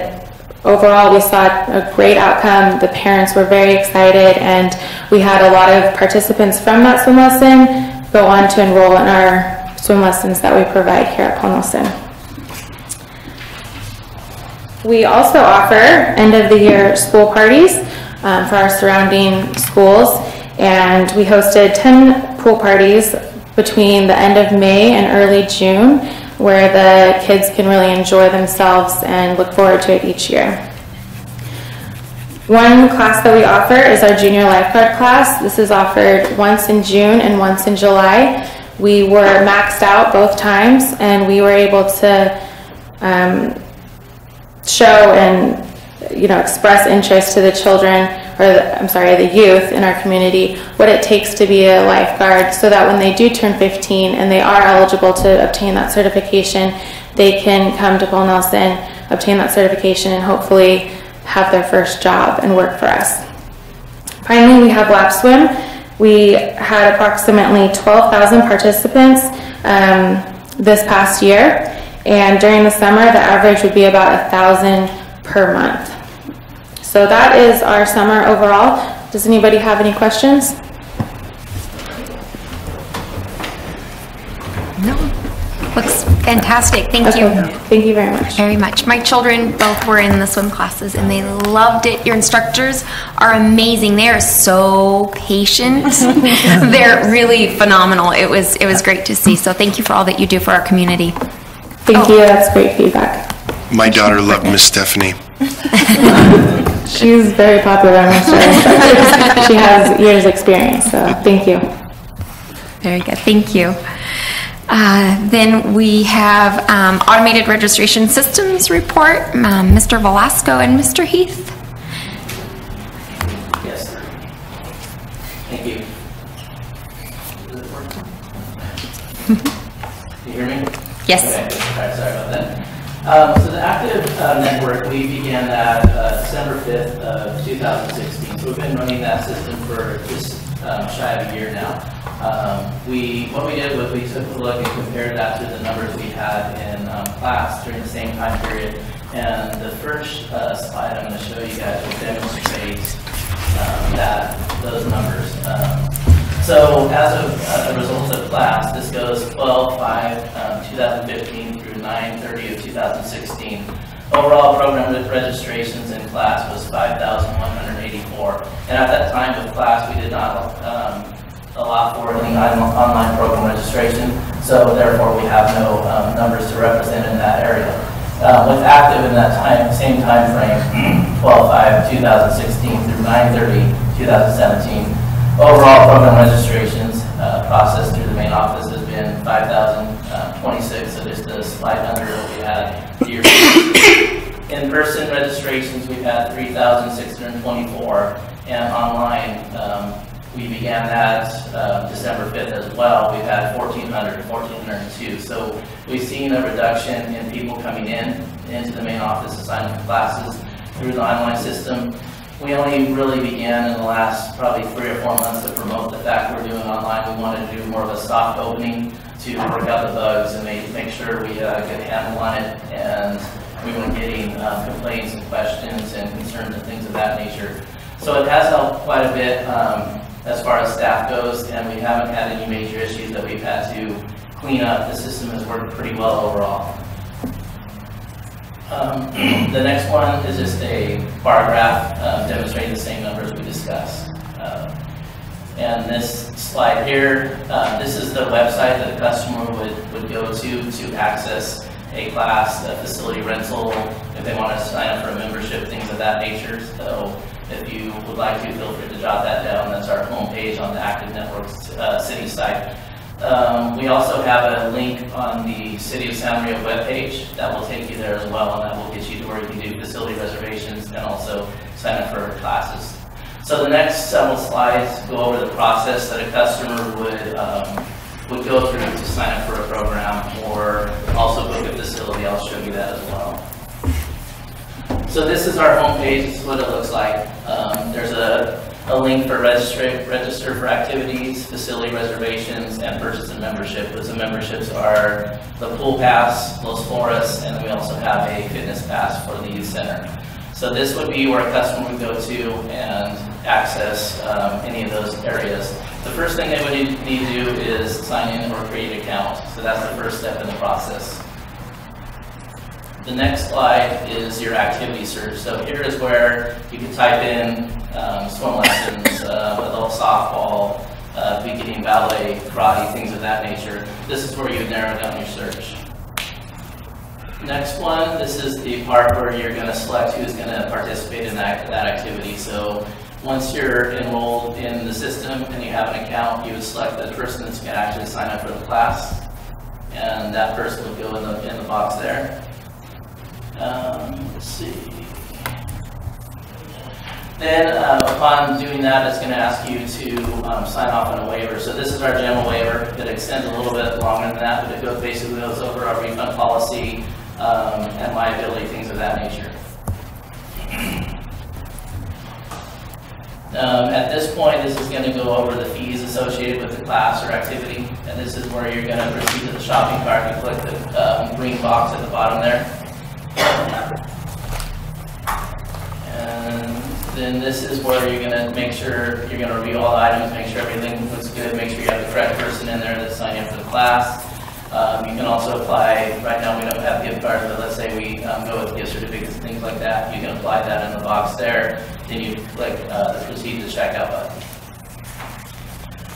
overall, we saw a great outcome. The parents were very excited, and we had a lot of participants from that swim lesson go on to enroll in our swim lessons that we provide here at Paul Nelson. We also offer end-of-the-year school parties for our surrounding schools, and we hosted 10 pool parties between the end of May and early June, where the kids can really enjoy themselves and look forward to it each year. One class that we offer is our junior lifeguard class. This is offered once in June and once in July. We were maxed out both times, and we were able to show and express interest to the children, or the youth in our community, what it takes to be a lifeguard, so that when they do turn 15 and they are eligible to obtain that certification, they can come to Paul Nelson, obtain that certification, and hopefully have their first job and work for us. Finally, we have lap swim. We had approximately 12,000 participants this past year, and during the summer, the average would be about 1,000 per month. So that is our summer overall. Does anybody have any questions? No. Looks fantastic. Thank you. Thank you very much. Very much. My children both were in the swim classes and they loved it. Your instructors are amazing. They are so patient. They're really phenomenal. It was great to see. So thank you for all that you do for our community. Thank you. That's great feedback. My daughter loved Miss Stephanie. She's very popular amongst our instructors. She has years experience, so thank you. Very good. Thank you. Then we have automated registration systems report, Mr. Velasco and Mr. Heath. Yes, sir. Thank you. Can you hear me? Yes. Okay. All right, sorry about that. So the active network, we began that December 5th of 2016. So we've been running that system for just shy of a year now. What we did was we took a look and compared that to the numbers we had in class during the same time period. And the first slide I'm going to show you guys will demonstrate those numbers. So as of a result of class, this goes 12/5/2015 through 9/30 of 2016. Overall program registrations in class was 5,184. And at that time with class, we did not allow for any online program registration. So therefore, we have no numbers to represent in that area. With active in that same time frame, 12/5/2016 through 9/30/2017. Overall program registrations processed through the main office has been 5,026, so just a slight under what we had year. In-person registrations, we've had 3,624, and online, we began that December 5th as well. We've had 1,402. So we've seen a reduction in people coming into the main office assignment classes through the online system. We only really began in the last probably 3 or 4 months to promote the fact we're doing online. We wanted to do more of a soft opening to work out the bugs and make sure we had a good handle on it, and we weren't getting complaints and questions and concerns and things of that nature. So it has helped quite a bit as far as staff goes, and we haven't had any major issues that we've had to clean up. The system has worked pretty well overall. The next one is just a bar graph demonstrating the same numbers we discussed. And this slide here, this is the website that the customer would go to access a class, a facility rental, if they want to sign up for a membership, things of that nature. So if you would like to, feel free to jot that down. That's our homepage on the Active Networks city site. We also have a link on the City of Santa Maria webpage that will take you there as well, and that will get you to where you can do facility reservations and also sign up for classes. So the next several slides go over the process that a customer would go through to sign up for a program or also book a facility. I'll show you that as well. So this is our homepage. This is what it looks like. There's a link for register for activities, facility reservations, and purchase a membership. Those memberships are the pool pass, Los Flores, and we also have a fitness pass for the youth center. So So this would be where a customer would go to and access any of those areas. The first thing they would need to do is sign in or create an account. So that's the first step in the process. The next slide is your activity search. So here is where you can type in swim lessons, adult softball, beginning ballet, karate, things of that nature. This is where you would narrow down your search. Next one, this is the part where you're going to select who's going to participate in that activity. So once you're enrolled in the system and you have an account, you would select the person that's going to actually sign up for the class, and that person would go in the box there. Let's see. Then upon doing that, it's going to ask you to sign off on a waiver. So this is our general waiver. It extends a little bit longer than that, but it basically goes over our refund policy and liability, things of that nature. At this point, this is going to go over the fees associated with the class or activity, and this is where you're going to proceed to the shopping cart and click the green box at the bottom there. And then this is where you're going to make sure, you're going to review all the items, make sure everything looks good, make sure you have the correct person in there that's signing up for the class. You can also apply, right now we don't have gift cards, but let's say we go with gift certificates and things like that. You can apply that in the box there. Then you click the proceed to checkout button.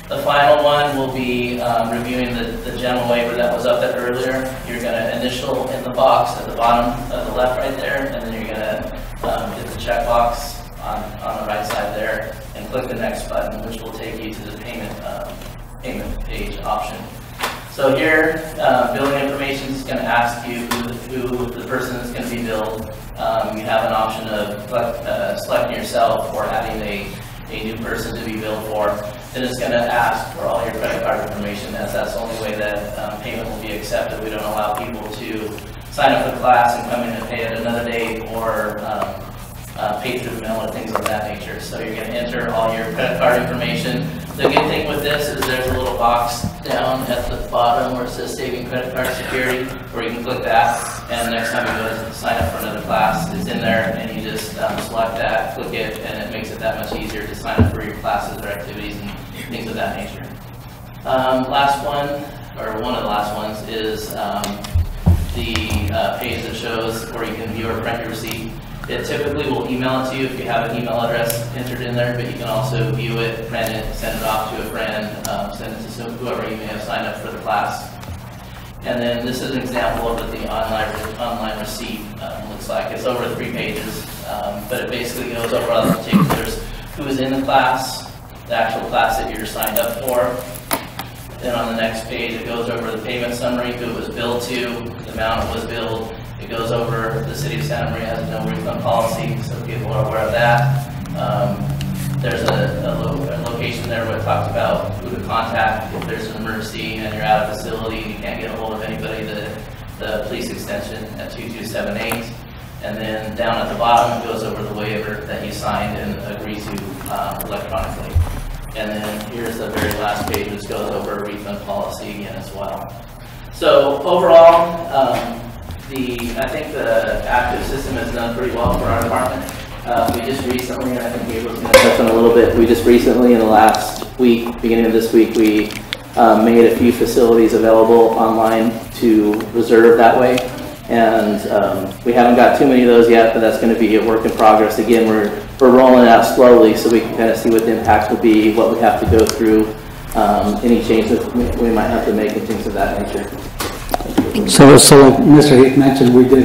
The final one will be reviewing the general waiver that was up there earlier. You're going to initial in the box at the bottom of the left right there, and then you're going to hit the checkbox on the right side there and click the next button, which will take you to the payment page option. So here, billing information is going to ask you who the person is going to be billed. You have an option of selecting yourself or having a new person to be billed for. Then it's going to ask for all your credit card information, as that's the only way that payment will be accepted. We don't allow people to sign up for the class and come in and pay at another date or pay through the mail or things of that nature. So you're going to enter all your credit card information. The good thing with this is there's a little box down at the bottom where it says saving credit card security, where you can click that, and next time you go to sign up for another class, it's in there, and you just select that, click it, and it makes it that much easier to sign up for your classes or activities and things of that nature. Last one, or one of the last ones, is the page that shows where you can view or print your receipt. It typically will email it to you if you have an email address entered in there, but you can also view it, print it, send it off to a friend, send it to whoever you may have signed up for the class. And then this is an example of what the online receipt looks like. It's over 3 pages, but it basically goes over all the particulars: who is in the class, the actual class that you're signed up for. Then on the next page, it goes over the payment summary, who it was billed to, the amount it was billed. It goes over the city of Santa Maria has no refund policy, so people are aware of that. There's a location there where it talks about who to contact if there's an emergency and you're out of facility and you can't get a hold of anybody, the police extension at 2278. And then down at the bottom, it goes over the waiver that you signed and agreed to electronically. And then here's the very last page, which goes over a refund policy again as well. So overall, I think the active system has done pretty well for our department. We just recently, and I think Gabriel's going to touch on a little bit, we just recently in the last week, beginning of this week, we made a few facilities available online to reserve that way. And we haven't got too many of those yet, but that's going to be a work in progress. Again, we're rolling it out slowly so we can kind of see what the impacts will be, what we have to go through, any changes we might have to make and things of that nature. So like Mr. Heath mentioned, we did,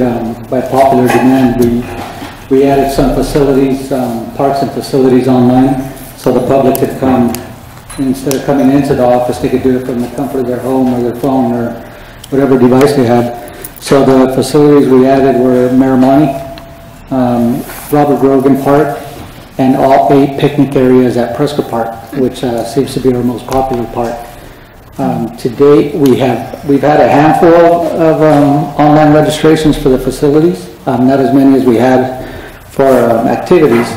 by popular demand, we added some facilities, parks and facilities online, so the public could come, instead of coming into the office, they could do it from the comfort of their home or their phone or whatever device they had. So the facilities we added were Miramani, Robert Grogan Park, and all 8 picnic areas at Prescott Park, which seems to be our most popular park. To date, we've had a handful of online registrations for the facilities, not as many as we had for activities,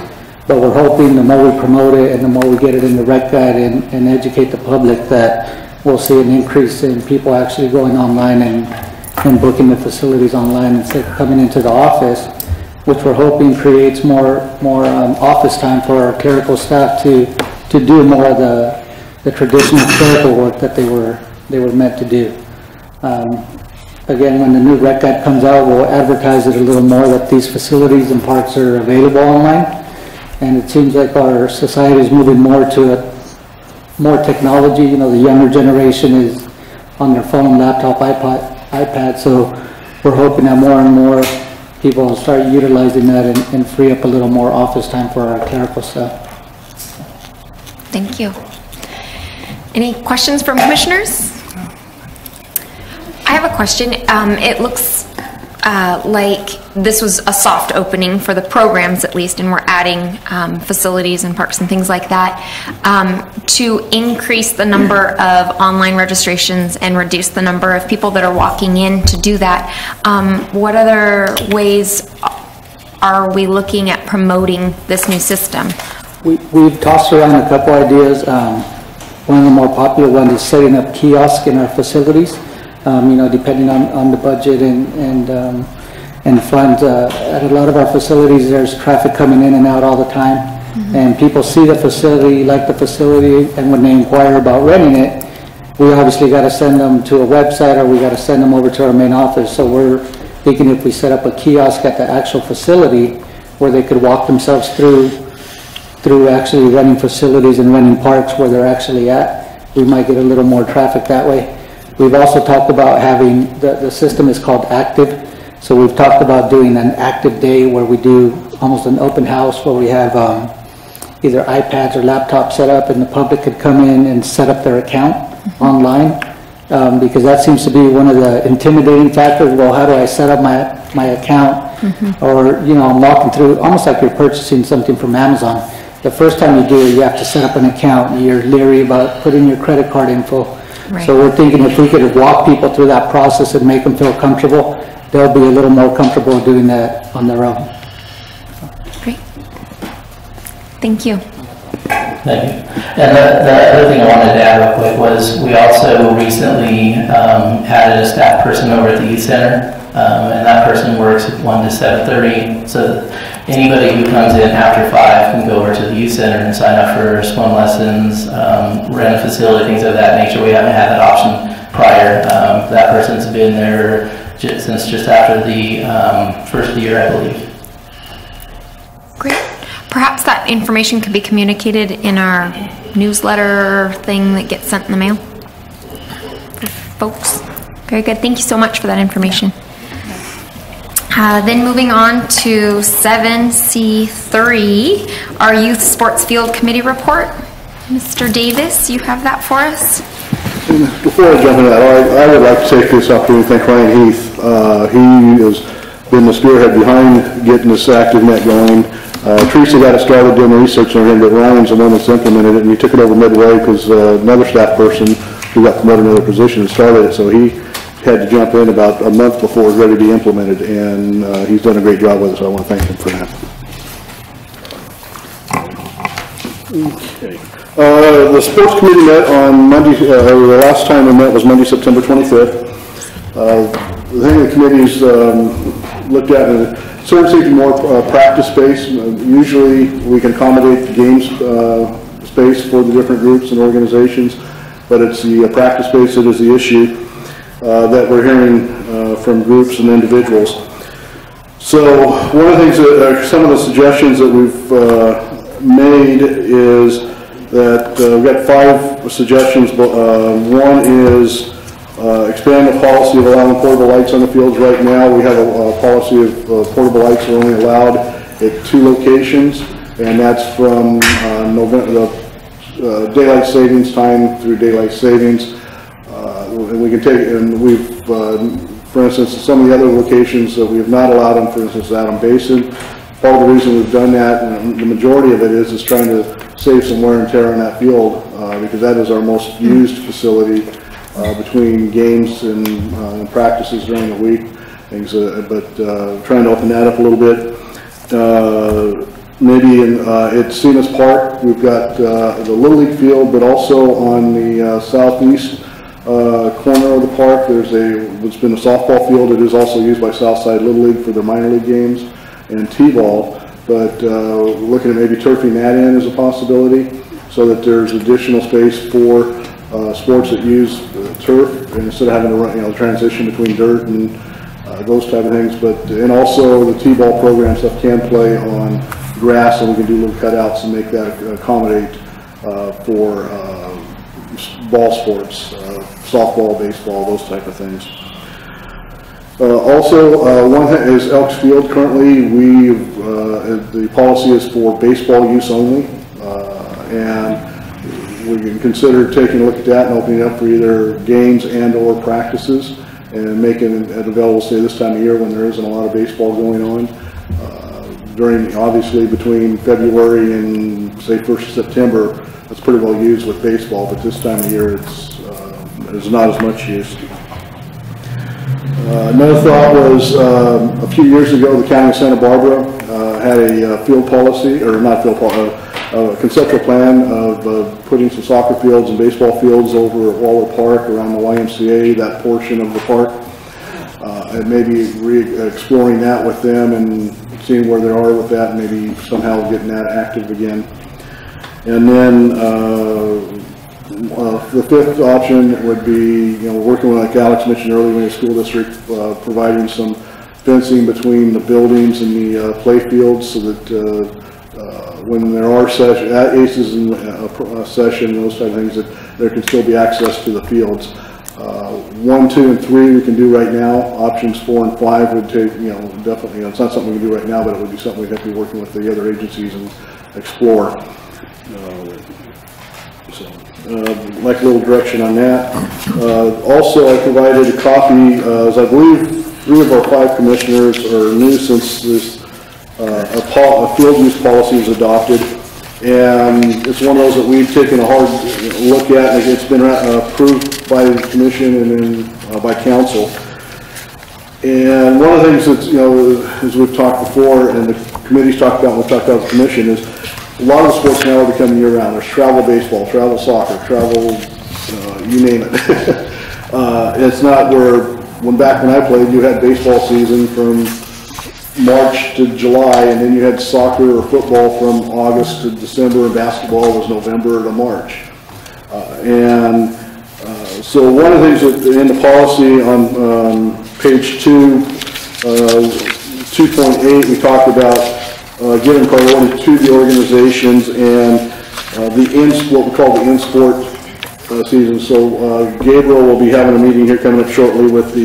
but we're hoping the more we promote it and the more we get it in the rec guide and educate the public, that we'll see an increase in people actually going online and booking the facilities online instead of coming into the office which we're hoping creates more office time for our clerical staff to do more of the traditional clerical work that they were meant to do. Again, when the new rec guide comes out, we'll advertise it a little more that these facilities and parks are available online. And it seems like our society is moving more to more technology. You know, the younger generation is on their phone, laptop, iPad. So we're hoping that more and more people will start utilizing that and free up a little more office time for our clerical staff. Thank you. Any questions from commissioners? I have a question. It looks like this was a soft opening for the programs at least, and we're adding facilities and parks and things like that to increase the number of online registrations and reduce the number of people that are walking in to do that. What other ways are we looking at promoting this new system? We've tossed around a couple ideas. One of the more popular ones is setting up kiosks in our facilities. You know, depending on the budget and funds. At a lot of our facilities, there's traffic coming in and out all the time. And people see the facility, like the facility, and when they inquire about renting it, we obviously got to send them to a website, or we got to send them over to our main office. So we're thinking if we set up a kiosk at the actual facility where they could walk themselves through actually renting facilities and renting parks where they're actually at, we might get a little more traffic that way. We've also talked about having, the system is called Active. So we've talked about doing an active day where we do almost an open house where we have either iPads or laptops set up, and the public could come in and set up their account online, because that seems to be one of the intimidating factors. Well, how do I set up my account? Or, you know, I'm walking through, almost like you're purchasing something from Amazon. The first time you do it, you have to set up an account. You're leery about putting your credit card info. Right. So we're thinking if we could walk people through that process and make them feel comfortable, they'll be a little more comfortable doing that on their own. Great. Thank you. Thank you. And the other thing I wanted to add real quick was we also recently added a staff person over at the youth center, and that person works 1 to 7:30. So anybody who comes in after 5 can go over to the youth center and sign up for swim lessons, rent a facility, things of that nature. We haven't had that option prior. That person's been there since just after the first year, I believe. Great. Perhaps that information could be communicated in our newsletter thing that gets sent in the mail for folks. Very good. Thank you so much for that information. Then moving on to 7C3, our Youth Sports Field Committee report. Mr. Davis, you have that for us? Before I jump into that, I would like to take this opportunity to thank Ryan Heath. He has been the spearhead behind getting this active net going. Teresa got it started doing the research on him, but Ryan's the one that's implemented it, and he took it over midway because another staff person who got promoted to another position started it, so he had to jump in about a month before it was ready to be implemented, and he's done a great job with it, so I want to thank him for that. Okay. The sports committee met on Monday, the last time we met was Monday, September 25th. The thing the committee's looked at is certainly more practice space. Usually we can accommodate the games space for the different groups and organizations, but it's the practice space that is the issue that we're hearing from groups and individuals. So one of the things that some of the suggestions that we've made is that we've got 5 suggestions. One is expand the policy of allowing portable lights on the fields. Right now we have a policy of portable lights are only allowed at 2 locations, and that's from daylight savings time through daylight savings. And we can take, and we've, for instance, some of the other locations that we have not allowed them, for instance, Adam Basin. Part of the reason we've done that, and the majority of it is trying to save some wear and tear on that field, because that is our most used facility between games and practices during the week. Things, but trying to open that up a little bit. Maybe at Seamus Park, we've got the Little League field, but also on the southeast corner of the park, there's what's been a softball field. It is also used by Southside Little League for their minor league games. and T-ball, but looking at maybe turfing that in as a possibility so that there's additional space for sports that use turf, and instead of having to run, transition between dirt and those type of things. But and also the T-ball program stuff can play on grass, and we can do little cutouts and make that accommodate for ball sports, softball, baseball, those type of things. Also, one thing is Elks Field. Currently, the policy is for baseball use only, and we can consider taking a look at that and opening up for either games and/or practices, and making it available, say, this time of year when there isn't a lot of baseball going on. Obviously, between February and say 1st of September, it's pretty well used with baseball, but this time of year there's not as much use. Another thought was a few years ago, the County of Santa Barbara had a field policy, or not field policy, a conceptual plan of putting some soccer fields and baseball fields over at Waller Park around the YMCA, that portion of the park, and maybe exploring that with them and seeing where they are with that, and maybe somehow getting that active again. And then the fifth option would be, working with, like Alex mentioned earlier, in the school district, providing some fencing between the buildings and the play fields, so that when there are aces in a session, those type of things, that there can still be access to the fields. 1, 2, and 3 we can do right now. Options 4 and 5 would take, definitely, it's not something we can do right now, but it would be something we'd have to be working with the other agencies and explore. Like a little direction on that. Also, I provided a copy, as I believe 3 of our 5 commissioners are new since this a field use policy is adopted, and it's one of those that we've taken a hard look at, and it's been approved by the commission and then by council. And one of the things that, as we've talked before, and the committee's talked about, and we've talked about the commission, is a lot of the sports now are becoming year-round. There's travel baseball, travel soccer, travel, you name it. It's not where, back when I played, you had baseball season from March to July, and then you had soccer or football from August to December, and basketball was November to March. So one of the things that in the policy on page 2, 2.8, we talked about giving priority to the organizations and what we call the in-sport season. So Gabriel will be having a meeting here coming up shortly with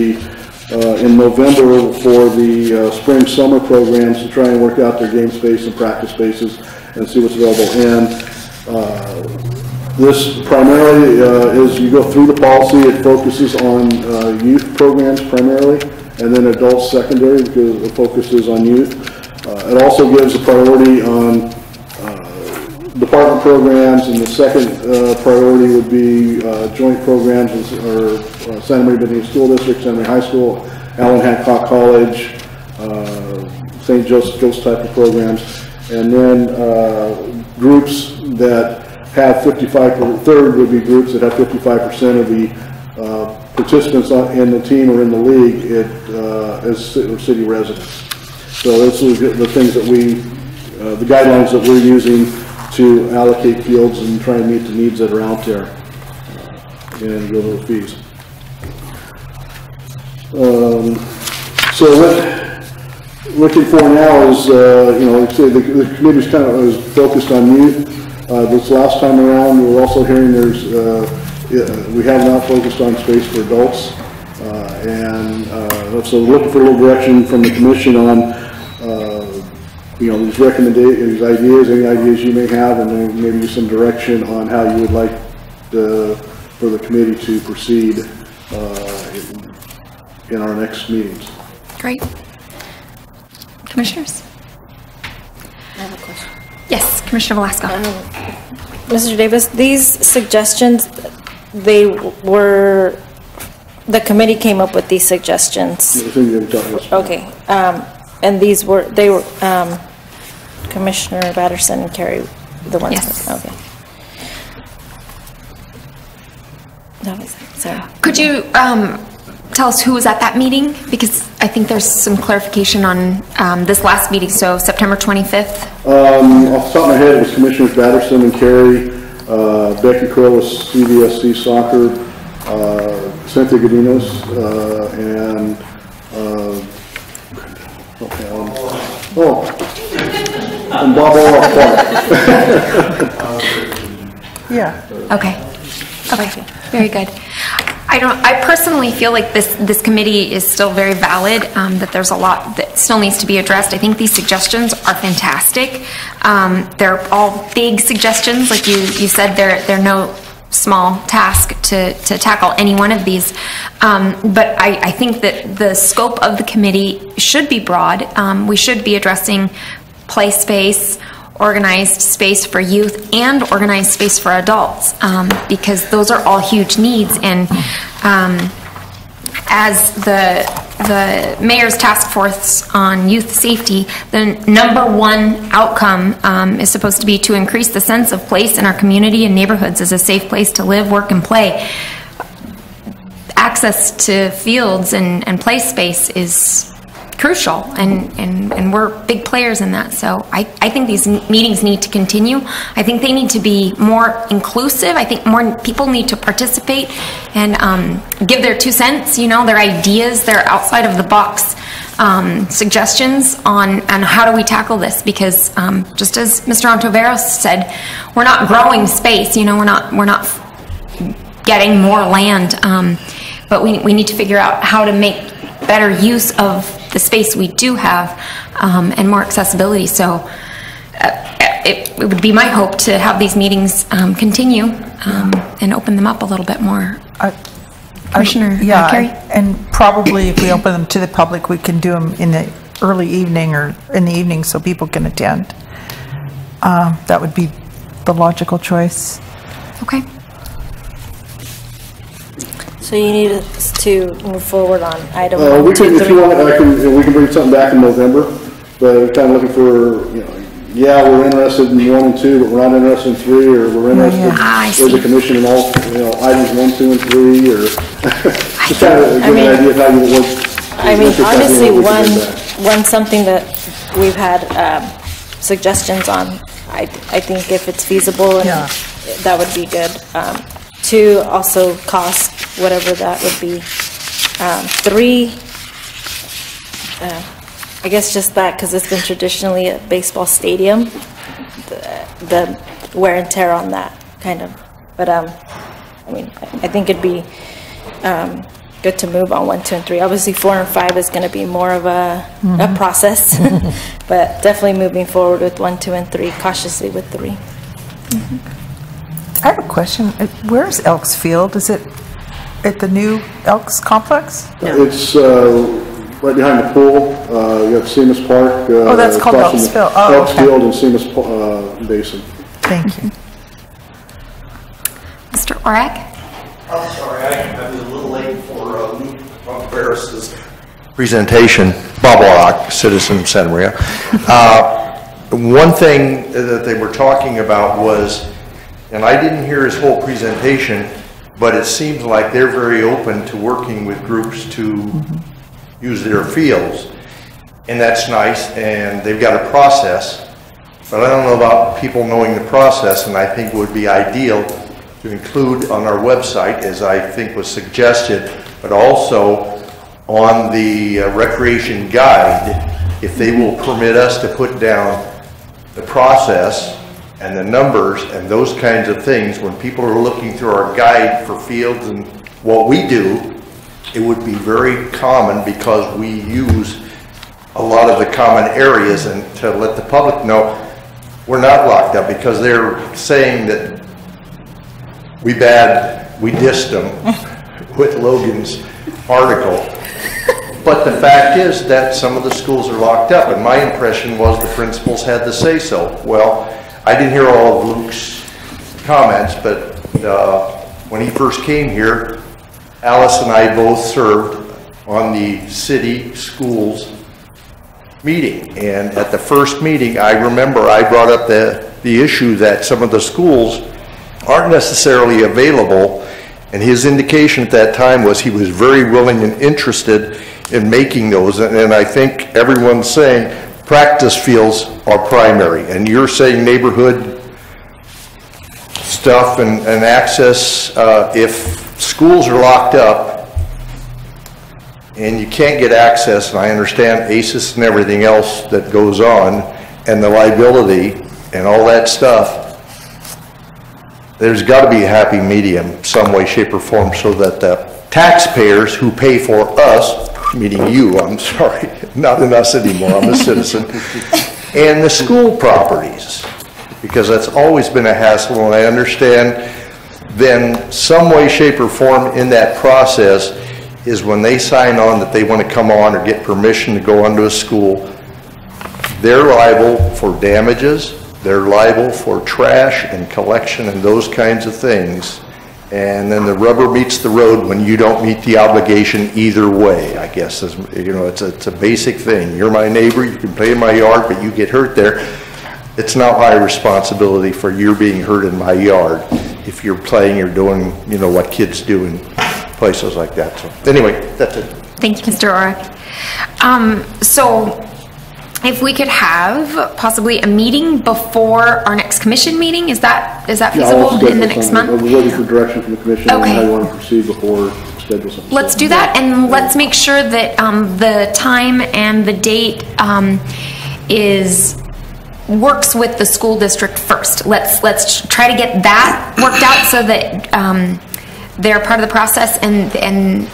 in November for the spring-summer programs to try and work out their game space and practice spaces and see what's available. And this primarily is, you go through the policy, it focuses on youth programs primarily, and then adult secondary because it focuses on youth. It also gives a priority on department programs, and the second priority would be joint programs or Santa Maria Benita School District, Santa Maria High School, Allen Hancock College, St. Joseph, those type of programs. And then groups that have 55%, third would be groups that have 55% of the participants in the team or in the league as city residents. So this is the things that the guidelines that we're using to allocate fields and try and meet the needs that are out there and go to the fees. So what looking for now is, like I say, the committee's kind of is focused on youth. This last time around, we were also hearing we have not focused on space for adults, so looking for a little direction from the commission on these recommendations, these ideas, any ideas you may have, and then maybe some direction on how you would like for the committee to proceed in our next meetings. Great. Commissioners? I have a question. Yes, Commissioner Velasco. Mr. Davis, these suggestions, the committee came up with these suggestions. Okay, and these were, Commissioner Batterson and Carrie, the ones. Yes. Okay. That was it. Sorry. Could you tell us who was at that meeting? Because I think there's some clarification on this last meeting, so September 25th. Off the top of my head, it was Commissioners Batterson and Carey, Becky Crow was CVSC Soccer, Cynthia Godinos, and and Bob Yeah. Okay. Okay. Very good. I personally feel like this committee is still very valid, that there's a lot that still needs to be addressed. I think these suggestions are fantastic. They're all big suggestions. Like you said, they're no small task to tackle any one of these. But I think that the scope of the committee should be broad. We should be addressing play space, organized space for youth, and organized space for adults, because those are all huge needs. And as the mayor's task force on youth safety, the number one outcome is supposed to be to increase the sense of place in our community and neighborhoods as a safe place to live, work, and play. Access to fields and play space is crucial, and we're big players in that. So I think these meetings need to continue. I think they need to be more inclusive. I think more people need to participate and give their 2 cents, their ideas, their outside of the box suggestions on how do we tackle this, because just as Mr. Ontiveros said, we're not growing space, we're not getting more land, but we need to figure out how to make better use of the space we do have, and more accessibility. So it would be my hope to have these meetings continue and open them up a little bit more. Commissioner Carey? And probably if we open them to the public, we can do them in the early evening or in the evening so people can attend. That would be the logical choice. Okay. So you need us to move forward on item we 1, can, 2, 3. if you want, we can bring something back in November, but we're kind of looking for, we're interested in 1 and 2, but we're not interested in 3, or we're interested as a commission in all, items 1, 2, and 3, or just kind of give an idea of how you would work. Honestly, one something that we've had suggestions on, I think if it's feasible, and that would be good. 2, also cost, whatever that would be. 3, I guess just that, because it's been traditionally a baseball stadium, the wear and tear on that, kind of. But, I think it'd be good to move on 1, 2, and 3. Obviously, 4 and 5 is going to be more of a process, but definitely moving forward with 1, 2, and 3, cautiously with 3. I have a question. Where's Elks Field? Is it at the new Elks complex? No. It's right behind the pool. You have Seamus Park. That's called Elks Field. Elks Field and Seamus Basin. Thank you. Mr. Orek? I'm sorry, I was a little late for Luke Ontiveros' presentation. Bob Orek, citizen of Santa Maria. One thing that they were talking about was, and I didn't hear his whole presentation, but it seems like they're very open to working with groups to use their fields. And that's nice, and they've got a process. But I don't know about people knowing the process, and I think it would be ideal to include on our website, as I think was suggested, but also on the recreation guide, if they will permit us to put down the process and the numbers and those kinds of things. When people are looking through our guide for fields and what we do, it would be very common, because we use a lot of the common areas, and to let the public know we're not locked up, because they're saying that we dissed them with Logan's article. But the fact is that some of the schools are locked up, and my impression was the principals had the say-so. Well, I didn't hear all of Luke's comments, but when he first came here, Alice and I both served on the city schools meeting. And at the first meeting, I remember I brought up the issue that some of the schools aren't necessarily available And his indication at that time was he was very willing and interested in making those. And I think everyone's saying practice fields are primary. And you're saying neighborhood stuff and access, if schools are locked up and you can't get access, and I understand ACES and everything else that goes on, and the liability and all that stuff, there's got to be a happy medium, some way, shape, or form, so that the taxpayers who pay for us, meaning you, I'm sorry, not an us anymore, I'm a citizen, and the school properties, because that's always been a hassle, and I understand then some way, shape, or form in that process is when they sign on that they want to come on or get permission to go onto a school, they're liable for damages, they're liable for trash and collection and those kinds of things. And then the rubber meets the road when you don't meet the obligation either way, I guess. You know, it's a basic thing. You're my neighbor, you can play in my yard, but you get hurt there. It's not my responsibility for you being hurt in my yard if you're playing or doing, you know, what kids do in places like that. So anyway, that's it. Thank you, Mr. Orrick. So if we could have possibly a meeting before our next commission meeting, is that feasible in the next month? We're looking for direction from the commission on how you want to proceed before schedule something. Let's do that, and let's make sure that the time and the date works with the school district first. Let's try to get that worked out so that they're part of the process and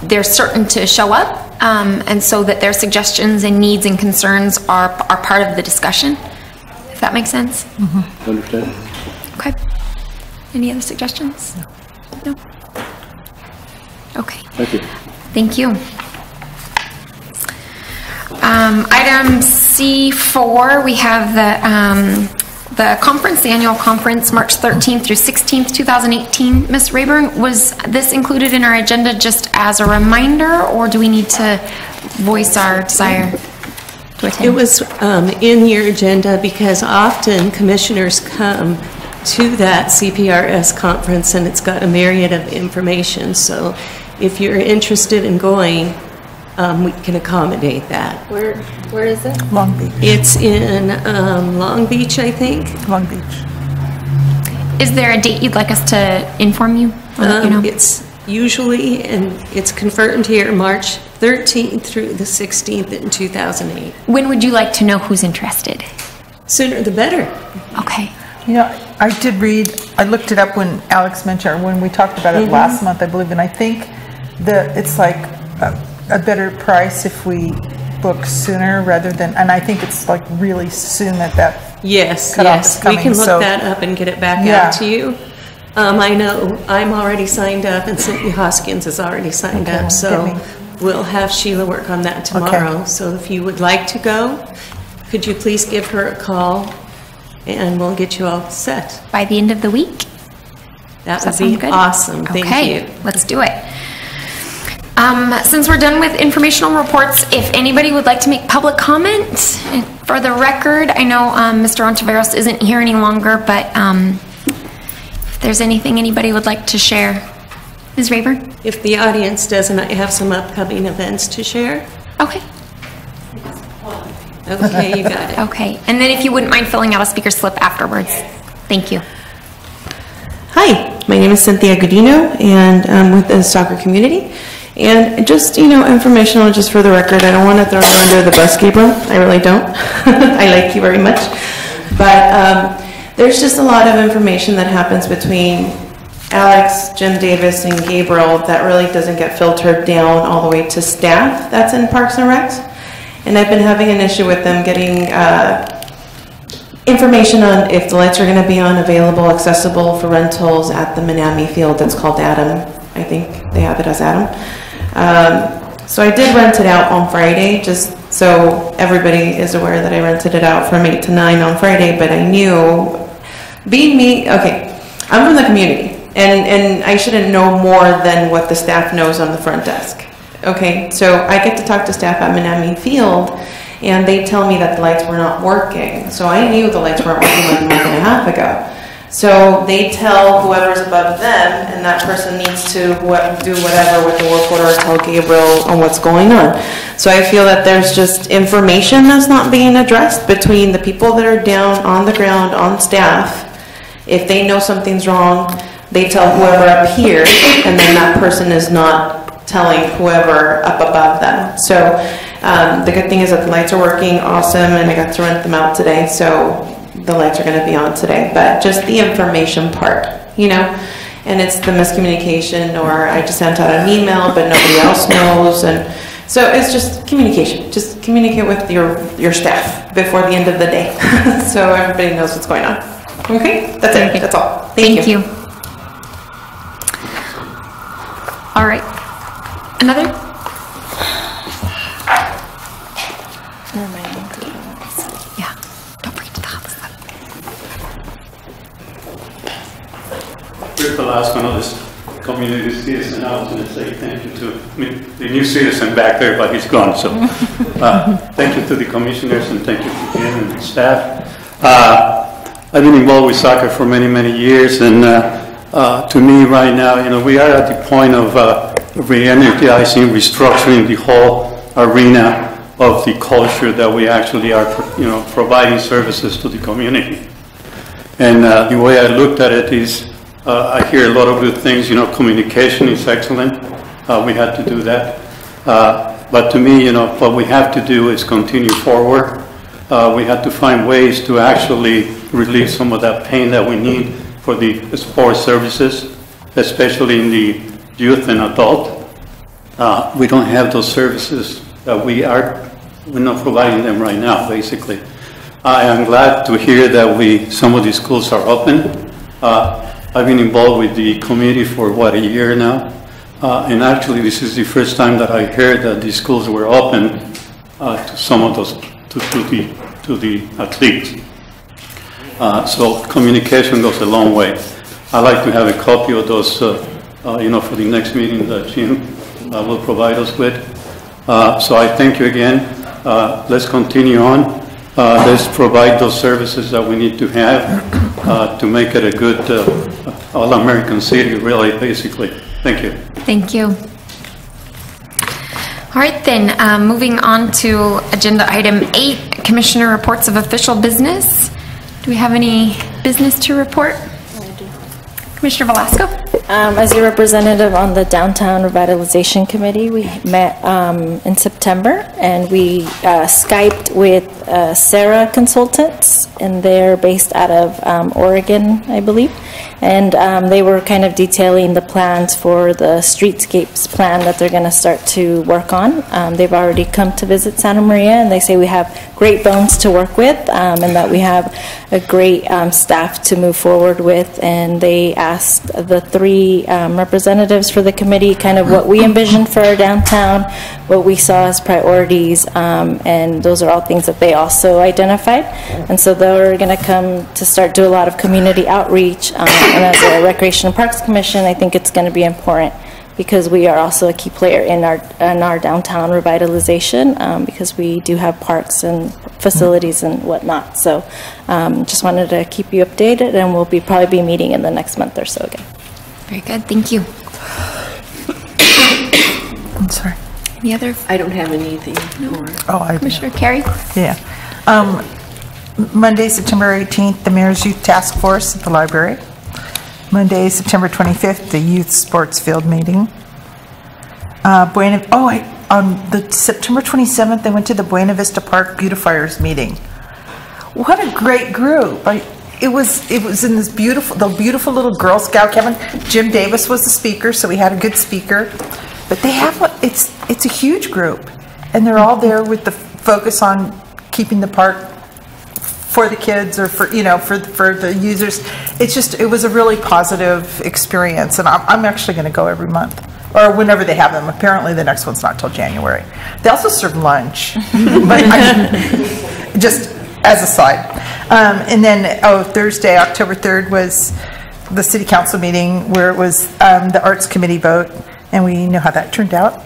they're certain to show up. And so that their suggestions and needs and concerns are part of the discussion, if that makes sense. Mm-hmm. Understand. Okay. Any other suggestions? No? Okay. Thank you. Thank you. Item C4, we have the conference, the annual conference, March 13th through 16th, 2018. Ms. Rayburn, was this included in our agenda just as a reminder, or do we need to voice our desire to attend? It was in your agenda because often commissioners come to that CPRS conference and it's got a myriad of information. So if you're interested in going, we can accommodate that. Where is it? Long Beach. It's in Long Beach, I think. Long Beach. Is there a date you'd like us to inform you? Or let you know? It's usually, and it's confirmed here, March 13th through the 16th in 2008. When would you like to know who's interested? Sooner the better. Okay. You know, I did read, I looked it up when Alex mentioned, or when we talked about it last month, I believe, and I think that it's like a better price if we book sooner rather than, and I think it's like really soon that Yes, cutoff is coming. We can look so, that up and get it back out to you. I know I'm already signed up and Cynthia Hoskins is already signed up, so we'll have Sheila work on that tomorrow. Okay. So if you would like to go, could you please give her a call and we'll get you all set. By the end of the week? That would be awesome. Thank you. Okay, let's do it. Since we're done with informational reports, if anybody would like to make public comment, for the record, I know Mr. Ontiveros isn't here any longer, but if there's anything anybody would like to share. Ms. Rayburn? If the audience doesn't, I have some upcoming events to share. Okay. Okay, you got it. Okay, and then if you wouldn't mind filling out a speaker slip afterwards. Thank you. Hi, my name is Cynthia Godino, and I'm with the soccer community. And just, you know, informational, just for the record, I don't want to throw you under the bus, Gabriel. I really don't. I like you very much. But there's just a lot of information that happens between Alex, Jim Davis, and Gabriel that really doesn't get filtered down all the way to staff that's in Parks and Recs. And I've been having an issue with them getting information on if the lights are going to be on, available, accessible for rentals at the Minami field that's called Adam. I think they have it as Adam. So I did rent it out on Friday, just so everybody is aware that I rented it out from 8 to 9 on Friday, but I knew, being me, okay, I'm from the community, and I shouldn't know more than what the staff knows on the front desk. Okay, so I get to talk to staff at Minami Field, and they tell me that the lights were not working. So I knew the lights weren't working like a month and a half ago. So they tell whoever's above them, and that person needs to do whatever with the work order, tell Gabriel on what's going on. So I feel that there's just information that's not being addressed between the people that are down on the ground, on staff. If they know something's wrong, they tell whoever up here, and then that person is not telling whoever up above them. So the good thing is that the lights are working awesome, and I got to rent them out today, so the lights are going to be on today. But just the information part, you know, and it's the miscommunication, or I just sent out an email but nobody else knows, and so it's just communication. Just communicate with your staff before the end of the day so everybody knows what's going on. Okay, that's it. That's all. Thank you. All right. Another? Yeah. Don't forget to top us up. Rick Velasco, of this community citizen. I was going to say thank you to the new citizen back there, but he's gone. So thank you to the commissioners, and thank you to Jim and the staff. I've been involved with soccer for many, many years, and to me right now, you know, we are at the point of re-energizing, restructuring the whole arena of the culture that we actually are, you know, providing services to the community. And the way I looked at it is, I hear a lot of good things. You know, communication is excellent. We had to do that. But to me, you know, what we have to do is continue forward. We have to find ways to actually relieve some of that pain that we need for the sports services, especially in the youth and adult. We don't have those services that we're not providing them right now, basically. I am glad to hear that some of these schools are open. I've been involved with the committee for, what, a year now? And actually, this is the first time that I heard that these schools were open to some of those, to the athletes. So communication goes a long way. I'd like to have a copy of those, you know, for the next meeting that Jim will provide us with. So I thank you again. Let's continue on. Let's provide those services that we need to have to make it a good all-American city, really, basically. Thank you. Thank you. All right, then, moving on to agenda item 8, Commissioner Reports of Official Business. Do we have any business to report? Commissioner Velasco? As your representative on the Downtown Revitalization Committee, we met in September, and we Skyped with Sarah Consultants, and they're based out of Oregon, I believe. And they were kind of detailing the plans for the streetscapes plan that they're going to start to work on. They've already come to visit Santa Maria, and they say we have great bones to work with, and that we have a great staff to move forward with. And they asked the 3 representatives for the committee kind of what we envisioned for our downtown, what we saw as priorities, and those are all things that they also identified. And so they're going to come to start do a lot of community outreach. And as a Recreation and Parks Commission, I think it's going to be important because we are also a key player in our downtown revitalization because we do have parks and facilities and whatnot. So just wanted to keep you updated, and we'll probably be meeting in the next month or so again. Very good. Thank you. I'm sorry. Any other? I don't have anything more. Oh, I do. Commissioner Carey? Yeah. Monday, September 18th, the Mayor's Youth Task Force at the library. Monday, September 25th, the Youth Sports Field meeting. On the September 27th, I went to the Buena Vista Park Beautifiers meeting. What a great group. It was in this beautiful little Girl Scout cabin. Jim Davis was the speaker, so we had a good speaker. But they have, it's a huge group, and they're all there with the focus on keeping the park for the kids, or for the users. It was a really positive experience, and I'm actually going to go every month, or whenever they have them. Apparently the next one's not till January. They also serve lunch, but just as a side. And then Thursday, October 3rd, was the City Council meeting where it was the Arts Committee vote, and we know how that turned out.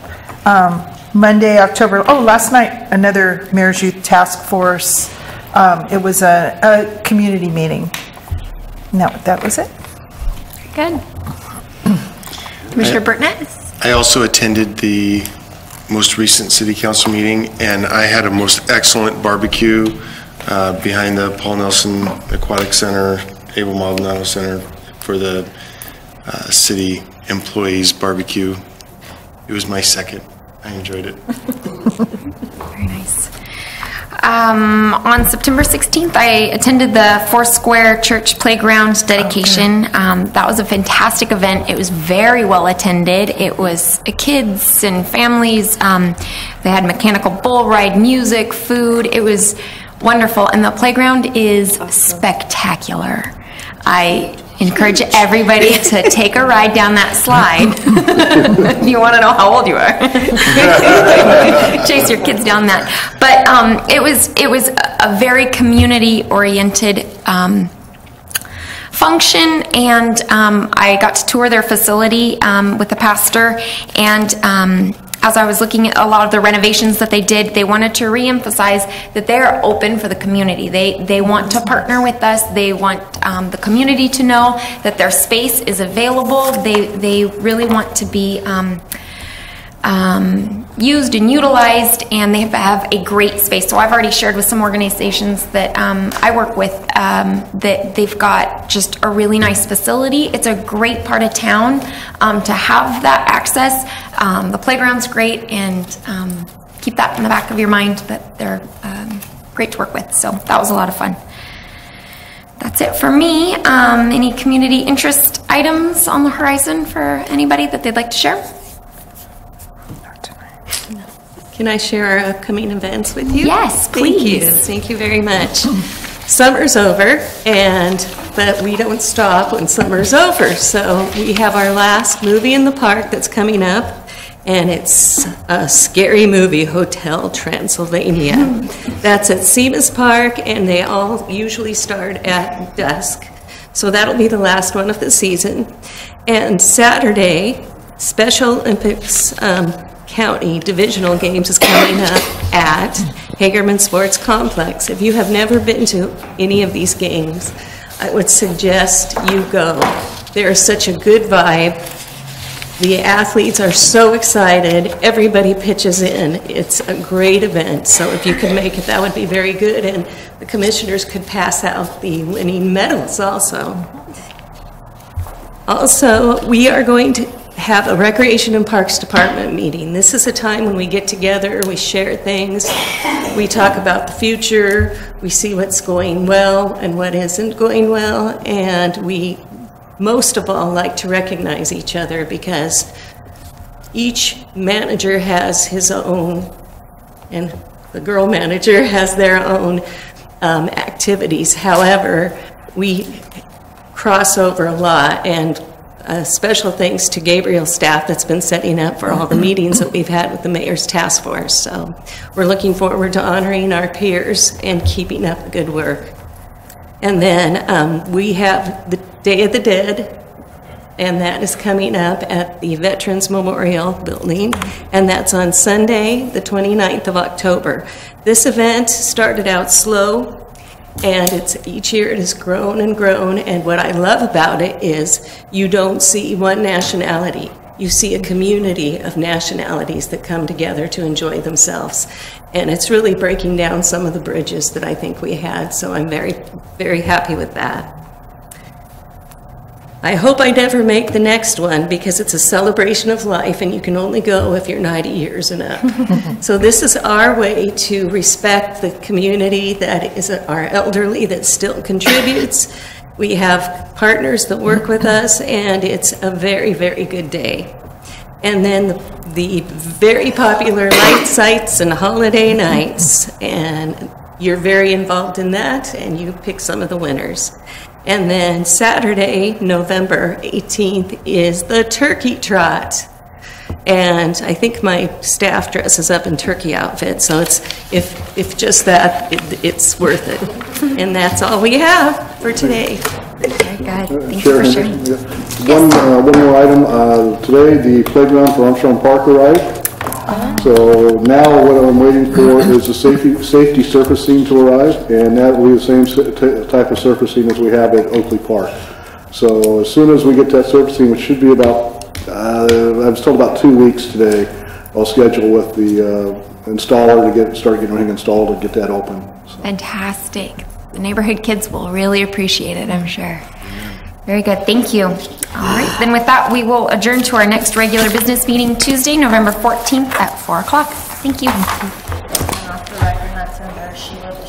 Monday, last night, another Mayor's Youth Task Force. It was a community meeting No, that was it. Good. Commissioner Burnett? I also attended the most recent city council meeting, and I had a most excellent barbecue behind the Paul Nelson Aquatic Center, Abel Maldonado Center for the city employees barbecue. It was my second. I enjoyed it. Very nice. On September 16th, I attended the Foursquare Church Playground dedication. That was a fantastic event. It was very well attended. It was kids and families. They had mechanical bull ride, music, food. It was wonderful. And the playground is spectacular. I encourage everybody to take a ride down that slide. If you want to know how old you are. Chase your kids down that. But it was a very community-oriented function, and I got to tour their facility with the pastor, and as I was looking at a lot of the renovations that they did, they wanted to reemphasize that they are open for the community. They want to partner with us. They want the community to know that their space is available. They really want to be used and utilized, and they have a great space. So I've already shared with some organizations that I work with that they've got just a really nice facility. It's a great part of town to have that access. The playground's great, and keep that in the back of your mind that they're great to work with. So that was a lot of fun. That's it for me. Any community interest items on the horizon for anybody that they'd like to share? Can I share our upcoming events with you? Yes, please. Thank you. Thank you very much. Summer's over, but we don't stop when summer's over. So we have our last movie in the park that's coming up, and it's a scary movie, Hotel Transylvania. That's at Seamus Park, and they all usually start at dusk. So that'll be the last one of the season. And Saturday, Special Olympics County Divisional Games is coming up at Hagerman Sports Complex. If you have never been to any of these games, I would suggest you go. There is such a good vibe. The athletes are so excited. Everybody pitches in. It's a great event. So if you could make it, that would be very good. And the commissioners could pass out the winning medals also. Also, we are going to have a Recreation and Parks Department meeting. This is a time when we get together, we share things, we talk about the future, we see what's going well and what isn't going well, and we most of all like to recognize each other because each manager has his own, and the girl manager has their own activities. However, we cross over a lot, and special thanks to Gabriel's staff that's been setting up for all the meetings that we've had with the Mayor's Task Force. So we're looking forward to honoring our peers and keeping up the good work. And then we have the Day of the Dead, and that is coming up at the Veterans Memorial Building, and that's on Sunday, the 29th of October. This event started out slow, and each year it has grown and grown, and what I love about it is you don't see one nationality. You see a community of nationalities that come together to enjoy themselves. And it's really breaking down some of the bridges that I think we had, so I'm very, very happy with that. I hope I never make the next one because it's a celebration of life and you can only go if you're 90 years and up. So this is our way to respect the community that is our elderly that still contributes. We have partners that work with us, and it's a very, very good day. And then the very popular light sites and holiday nights, and you're very involved in that, and you pick some of the winners. And then Saturday, November 18th, is the Turkey Trot. And I think my staff dresses up in turkey outfits, so if just that, it's worth it. And that's all we have for today. Very good. Thank you for sharing. One more item. Today, the playground for Armstrong Park arrived. So now what I'm waiting for is the safety surfacing to arrive, and that will be the same type of surfacing as we have at Oakley Park. So as soon as we get that surfacing, which should be about, I was told about 2 weeks today, I'll schedule with the installer to start getting everything installed and get that open. So. Fantastic. The neighborhood kids will really appreciate it, I'm sure. Very good, thank you. All right, then with that, we will adjourn to our next regular business meeting Tuesday, November 14th at 4 o'clock. Thank you. And off the record, that's in there, she wrote the